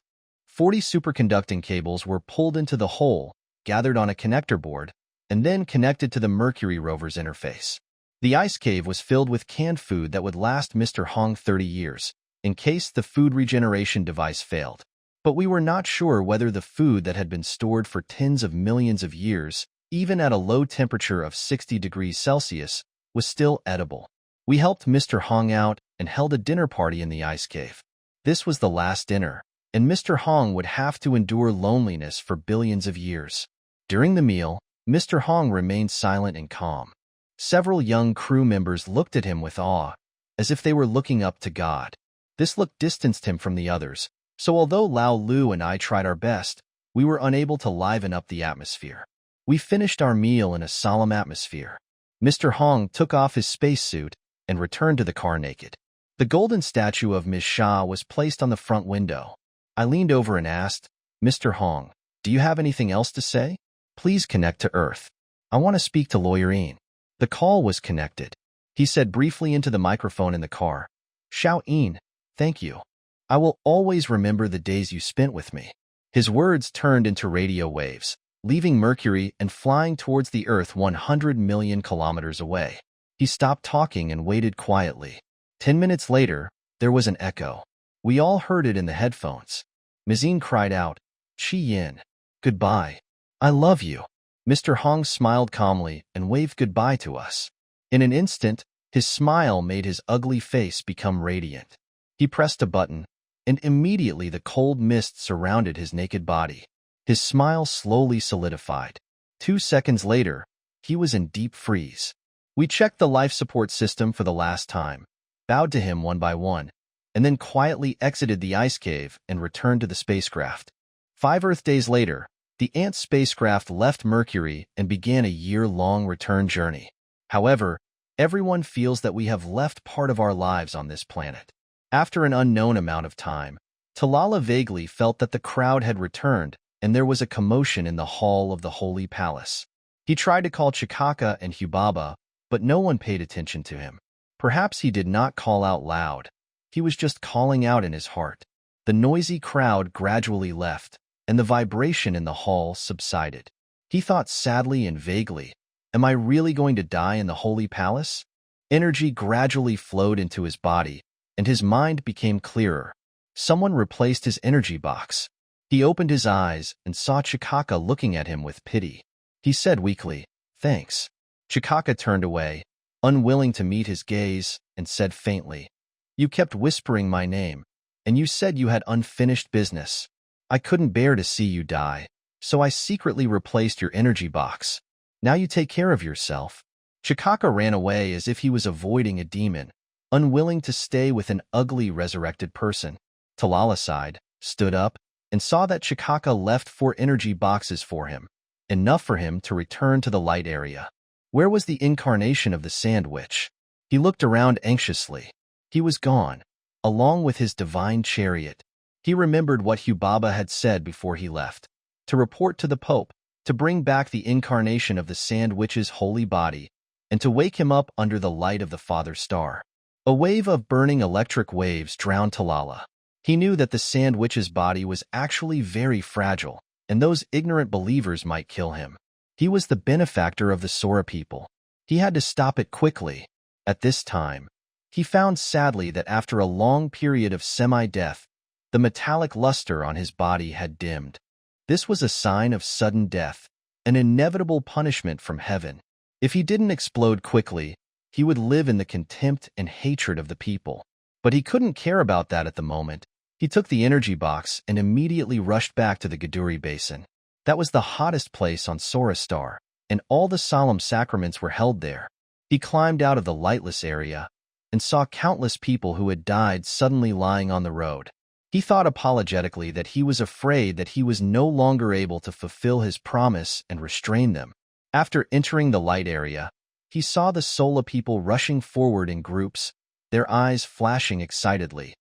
40 superconducting cables were pulled into the hole, gathered on a connector board, and then connected to the Mercury rover's interface. The ice cave was filled with canned food that would last Mr. Hong 30 years, in case the food regeneration device failed. But we were not sure whether the food that had been stored for tens of millions of years, even at a low temperature of 60 degrees Celsius, was still edible. We helped Mr. Hong out and held a dinner party in the ice cave. This was the last dinner, and Mr. Hong would have to endure loneliness for billions of years. During the meal, Mr. Hong remained silent and calm. Several young crew members looked at him with awe, as if they were looking up to God. This look distanced him from the others, so although Lao Lu and I tried our best, we were unable to liven up the atmosphere. We finished our meal in a solemn atmosphere. Mr. Hong took off his spacesuit and returned to the car naked. The golden statue of Ms. Xia was placed on the front window. I leaned over and asked, "Mr. Hong, do you have anything else to say? Please connect to Earth. I want to speak to Lawyer Yin." The call was connected. He said briefly into the microphone in the car, "Xiao Yin, thank you. I will always remember the days you spent with me." His words turned into radio waves, leaving Mercury and flying towards the Earth 100 million kilometers away. He stopped talking and waited quietly. 10 minutes later, there was an echo. We all heard it in the headphones. Mizine cried out, "Qi Yin, goodbye. I love you." Mr. Hong smiled calmly and waved goodbye to us. In an instant, his smile made his ugly face become radiant. He pressed a button, and immediately the cold mist surrounded his naked body. His smile slowly solidified. 2 seconds later, he was in deep freeze. We checked the life support system for the last time, bowed to him one by one, and then quietly exited the ice cave and returned to the spacecraft. 5 Earth days later, the Ant spacecraft left Mercury and began a year-long return journey. However, everyone feels that we have left part of our lives on this planet. After an unknown amount of time, Talala vaguely felt that the crowd had returned and there was a commotion in the hall of the Holy Palace. He tried to call Chikaka and Hubaba, but no one paid attention to him. Perhaps he did not call out loud. He was just calling out in his heart. The noisy crowd gradually left, and the vibration in the hall subsided. He thought sadly and vaguely, "Am I really going to die in the Holy Palace?" Energy gradually flowed into his body, and his mind became clearer. Someone replaced his energy box. He opened his eyes and saw Chikaka looking at him with pity. He said weakly, "Thanks." Chikaka turned away, unwilling to meet his gaze, and said faintly, "You kept whispering my name, and you said you had unfinished business. I couldn't bear to see you die, so I secretly replaced your energy box. Now you take care of yourself." Chikaka ran away as if he was avoiding a demon, unwilling to stay with an ugly resurrected person. Talala sighed, stood up, and saw that Chikaka left 4 energy boxes for him, enough for him to return to the light area. Where was the incarnation of the Sand Witch? He looked around anxiously. He was gone, along with his divine chariot. He remembered what Hubaba had said before he left, to report to the Pope, to bring back the incarnation of the Sand Witch's holy body, and to wake him up under the light of the Father Star. A wave of burning electric waves drowned Talala. He knew that the Sand Witch's body was actually very fragile, and those ignorant believers might kill him. He was the benefactor of the Sora people. He had to stop it quickly. At this time, he found sadly that after a long period of semi-death, the metallic luster on his body had dimmed. This was a sign of sudden death, an inevitable punishment from heaven. If he didn't explode quickly, he would live in the contempt and hatred of the people. But he couldn't care about that at the moment. He took the energy box and immediately rushed back to the Gaduri Basin. That was the hottest place on Sora Star. and all the solemn sacraments were held there. He climbed out of the lightless area and saw countless people who had died suddenly lying on the road. He thought apologetically that he was afraid that he was no longer able to fulfill his promise and restrain them. After entering the light area, he saw the Sola people rushing forward in groups, their eyes flashing excitedly.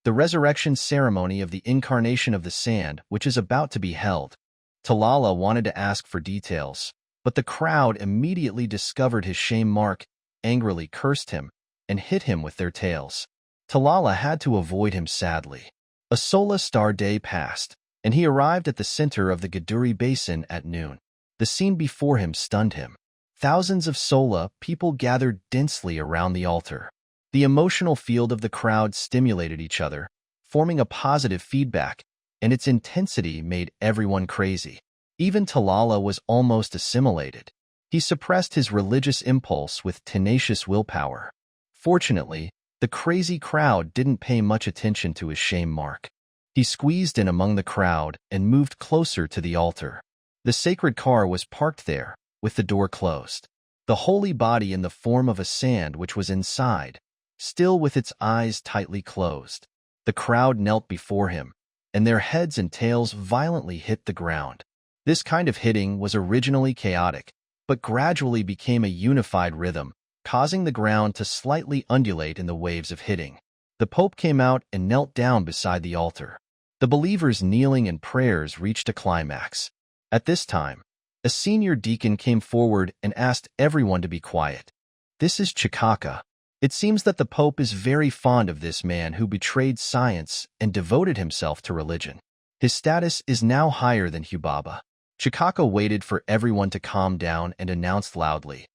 The resurrection ceremony of the incarnation of the sand, which is about to be held. Talala wanted to ask for details, but the crowd immediately discovered his shame mark, angrily cursed him, and hit him with their tails. Talala had to avoid him sadly. A Sola star day passed, and he arrived at the center of the Gaduri Basin at noon. The scene before him stunned him. Thousands of Sola people gathered densely around the altar. The emotional field of the crowd stimulated each other, forming a positive feedback, and its intensity made everyone crazy. Even Talala was almost assimilated. He suppressed his religious impulse with tenacious willpower. Fortunately, the crazy crowd didn't pay much attention to his shame mark. He squeezed in among the crowd and moved closer to the altar. The sacred car was parked there, with the door closed. The holy body in the form of a sand which was inside, still with its eyes tightly closed. The crowd knelt before him, and their heads and tails violently hit the ground. This kind of hitting was originally chaotic, but gradually became a unified rhythm, causing the ground to slightly undulate in the waves of hitting. The Pope came out and knelt down beside the altar. The believers' kneeling and prayers reached a climax. At this time, a senior deacon came forward and asked everyone to be quiet. "This is Chikaka. It seems that the Pope is very fond of this man who betrayed science and devoted himself to religion. His status is now higher than Hubaba." Chikaka waited for everyone to calm down and announced loudly,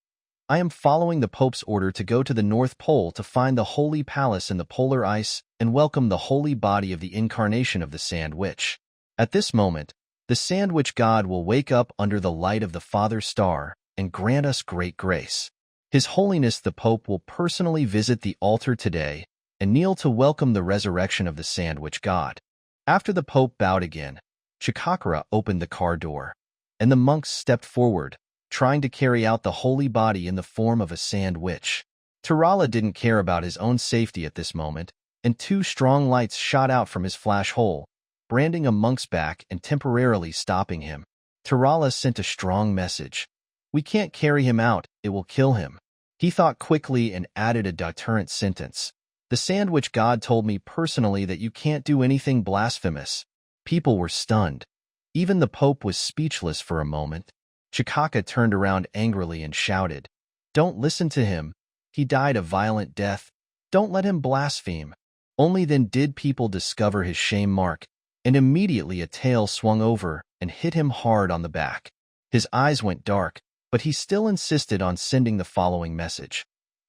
"I am following the Pope's order to go to the North Pole to find the Holy Palace in the polar ice and welcome the holy body of the incarnation of the Sand Witch. At this moment, the Sand Witch God will wake up under the light of the Father Star and grant us great grace. His Holiness the Pope will personally visit the altar today and kneel to welcome the resurrection of the Sand Witch God." After the Pope bowed again, Chikakara opened the car door, and the monks stepped forward, trying to carry out the holy body in the form of a sand witch. Tirala didn't care about his own safety at this moment, and two strong lights shot out from his flash hole, branding a monk's back and temporarily stopping him. Tirala sent a strong message. "We can't carry him out, it will kill him." He thought quickly and added a deterrent sentence. "The Sand Witch God told me personally that you can't do anything blasphemous." People were stunned. Even the Pope was speechless for a moment. Chikaka turned around angrily and shouted, "Don't listen to him. He died a violent death. Don't let him blaspheme." Only then did people discover his shame mark, and immediately a tail swung over and hit him hard on the back. His eyes went dark, but he still insisted on sending the following message.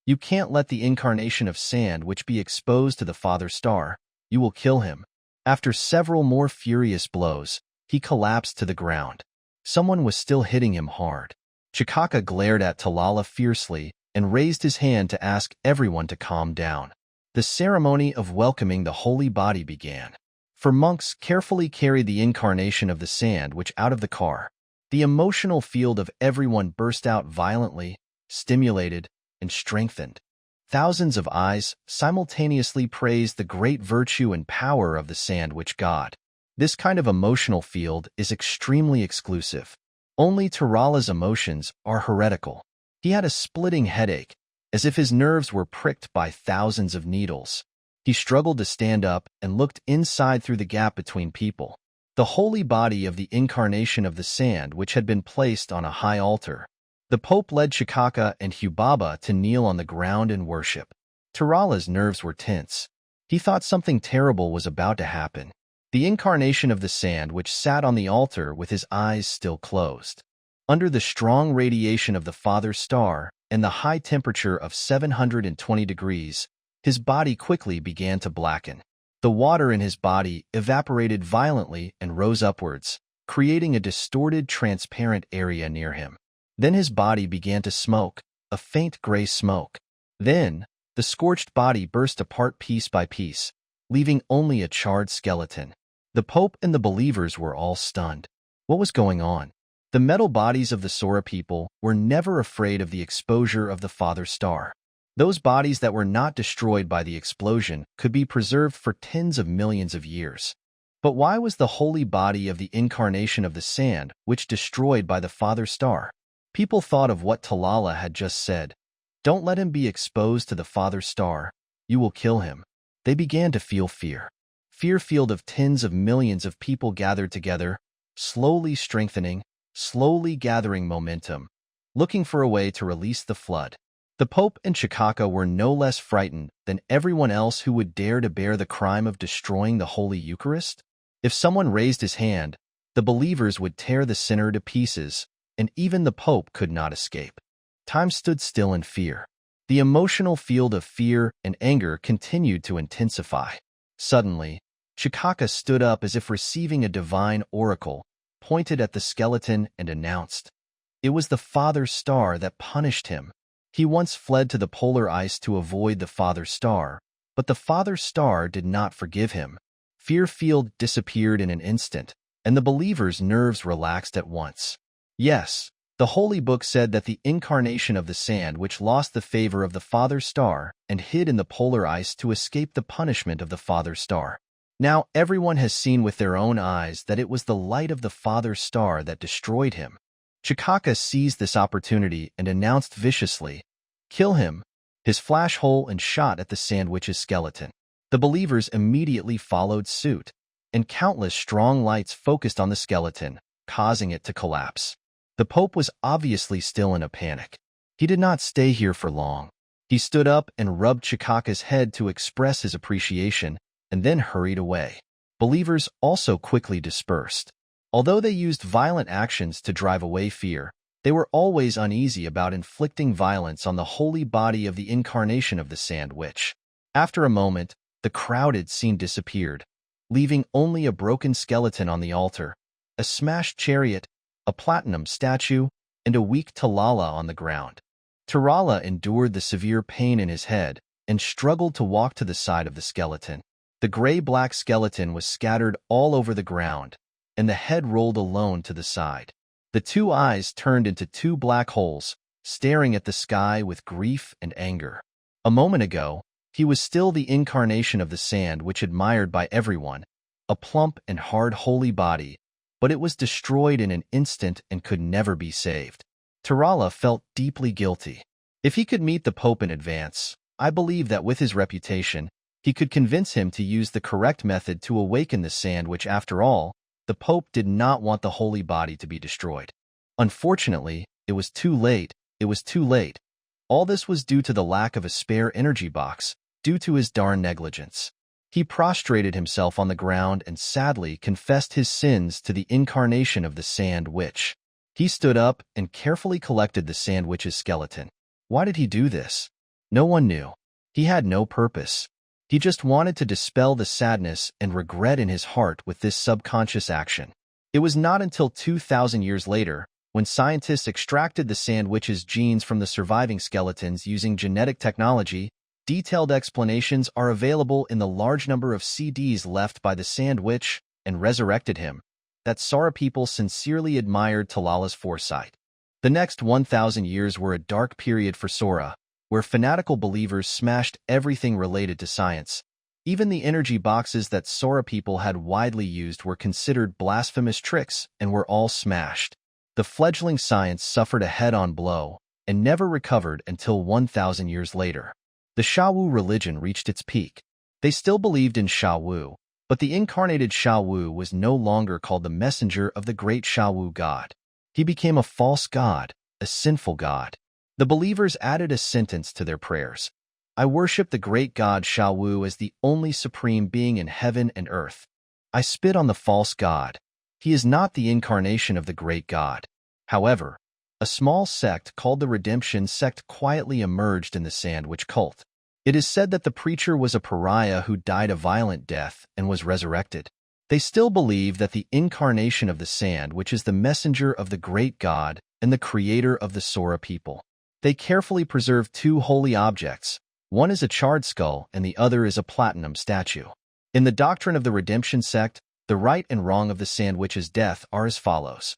"You can't let the incarnation of sand which be exposed to the Father Star. You will kill him." After several more furious blows, he collapsed to the ground. Someone was still hitting him hard. Chikaka glared at Talala fiercely and raised his hand to ask everyone to calm down. The ceremony of welcoming the holy body began. For monks carefully carried the incarnation of the sand witch out of the car. The emotional field of everyone burst out violently, stimulated, and strengthened. Thousands of eyes simultaneously praised the great virtue and power of the Sand Witch God. This kind of emotional field is extremely exclusive. Only Tirala's emotions are heretical. He had a splitting headache, as if his nerves were pricked by thousands of needles. He struggled to stand up and looked inside through the gap between people. The holy body of the incarnation of the sand which had been placed on a high altar. The Pope led Chikaka and Hubaba to kneel on the ground and worship. Tirala's nerves were tense. He thought something terrible was about to happen. The incarnation of the sand which sat on the altar with his eyes still closed. Under the strong radiation of the Father Star and the high temperature of 720 degrees, his body quickly began to blacken. The water in his body evaporated violently and rose upwards, creating a distorted, transparent area near him. Then his body began to smoke, a faint gray smoke. Then, the scorched body burst apart piece by piece, leaving only a charred skeleton. The Pope and the believers were all stunned. What was going on? The metal bodies of the Sora people were never afraid of the exposure of the Father Star. Those bodies that were not destroyed by the explosion could be preserved for tens of millions of years. But why was the holy body of the incarnation of the sand which destroyed by the Father Star? People thought of what Talala had just said. Don't let him be exposed to the Father Star. You will kill him. They began to feel fear. Fear field of tens of millions of people gathered together, slowly strengthening, slowly gathering momentum, looking for a way to release the flood. The Pope and Chikaka were no less frightened than everyone else who would dare to bear the crime of destroying the Holy Eucharist. If someone raised his hand, the believers would tear the sinner to pieces, and even the Pope could not escape. Time stood still in fear. The emotional field of fear and anger continued to intensify. Suddenly, Chikaka stood up as if receiving a divine oracle, pointed at the skeleton and announced, "It was the Father Star that punished him." He once fled to the polar ice to avoid the Father Star, but the Father Star did not forgive him. Fear field disappeared in an instant, and the believers' nerves relaxed at once. Yes, the Holy Book said that the incarnation of the sand which lost the favor of the Father Star and hid in the polar ice to escape the punishment of the Father Star. Now everyone has seen with their own eyes that it was the light of the Father Star that destroyed him. Chikaka seized this opportunity and announced viciously, "Kill him!" His flash hole and shot at the sandwich's skeleton. The believers immediately followed suit, and countless strong lights focused on the skeleton, causing it to collapse. The Pope was obviously still in a panic. He did not stay here for long. He stood up and rubbed Chikaka's head to express his appreciation, and then hurried away. Believers also quickly dispersed. Although they used violent actions to drive away fear, they were always uneasy about inflicting violence on the holy body of the incarnation of the sand witch. After a moment, the crowded scene disappeared, leaving only a broken skeleton on the altar, a smashed chariot, a platinum statue, and a weak Talala on the ground. Talala endured the severe pain in his head and struggled to walk to the side of the skeleton. The gray-black skeleton was scattered all over the ground, and the head rolled alone to the side. The two eyes turned into two black holes, staring at the sky with grief and anger. A moment ago, he was still the incarnation of the sand which admired by everyone, a plump and hard holy body, but it was destroyed in an instant and could never be saved. Talala felt deeply guilty. If he could meet the Pope in advance, I believe that with his reputation, he could convince him to use the correct method to awaken the sand which, after all, the Pope did not want the holy body to be destroyed. Unfortunately, it was too late. It was too late. All this was due to the lack of a spare energy box, due to his darn negligence. He prostrated himself on the ground and sadly confessed his sins to the incarnation of the sand witch. He stood up and carefully collected the sand witch's skeleton. Why did he do this? No one knew. He had no purpose. He just wanted to dispel the sadness and regret in his heart with this subconscious action. It was not until 2,000 years later, when scientists extracted the sand witch's genes from the surviving skeletons using genetic technology, detailed explanations are available in the large number of CDs left by the sand witch, and resurrected him, that Sora people sincerely admired Talala's foresight. The next 1,000 years were a dark period for Sora, where fanatical believers smashed everything related to science. Even the energy boxes that Sora people had widely used were considered blasphemous tricks and were all smashed. The fledgling science suffered a head-on blow and never recovered until 1,000 years later. The Shawu religion reached its peak. They still believed in Shawu, but the incarnated Shawu was no longer called the messenger of the great Shawu god. He became a false god, a sinful god. The believers added a sentence to their prayers. I worship the great god Shawu as the only supreme being in heaven and earth. I spit on the false god. He is not the incarnation of the great god. However, a small sect called the Redemption sect quietly emerged in the Sandwich cult. It is said that the preacher was a pariah who died a violent death and was resurrected. They still believe that the incarnation of the sand, which is the messenger of the great god and the creator of the Sora people. They carefully preserve two holy objects. One is a charred skull and the other is a platinum statue. In the doctrine of the Redemption sect, the right and wrong of the Sandwich's death are as follows.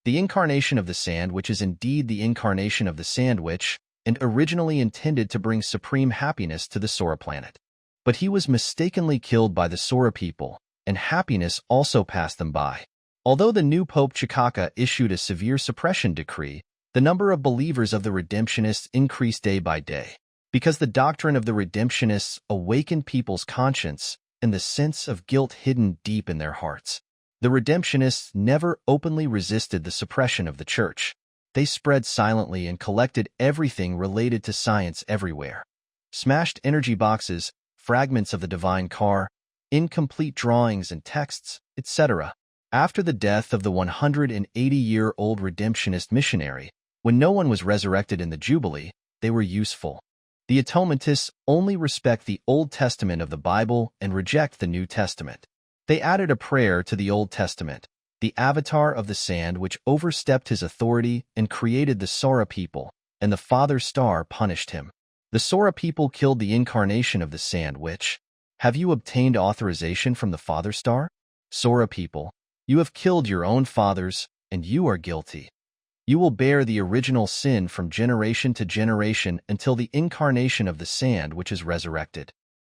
The incarnation of the sandwich is indeed the incarnation of the sandwich and originally intended to bring supreme happiness to the Sora planet. But he was mistakenly killed by the Sora people, and happiness also passed them by. Although the new Pope Chikaka issued a severe suppression decree, the number of believers of the Redemptionists increased day by day, because the doctrine of the Redemptionists awakened people's conscience and the sense of guilt hidden deep in their hearts. The Redemptionists never openly resisted the suppression of the Church. They spread silently and collected everything related to science everywhere. Smashed energy boxes, fragments of the divine car, incomplete drawings and texts, etc. After the death of the 180-year-old Redemptionist missionary, when no one was resurrected in the Jubilee, they were useful. The Atonementists only respect the Old Testament of the Bible and reject the New Testament. They added a prayer to the Old Testament, the avatar of the sand which overstepped his authority and created the Sora people, and the Father Star punished him. The Sora people killed the incarnation of the sand which, have you obtained authorization from the Father Star? Sora people, you have killed your own fathers, and you are guilty. You will bear the original sin from generation to generation until the incarnation of the sand which is resurrected.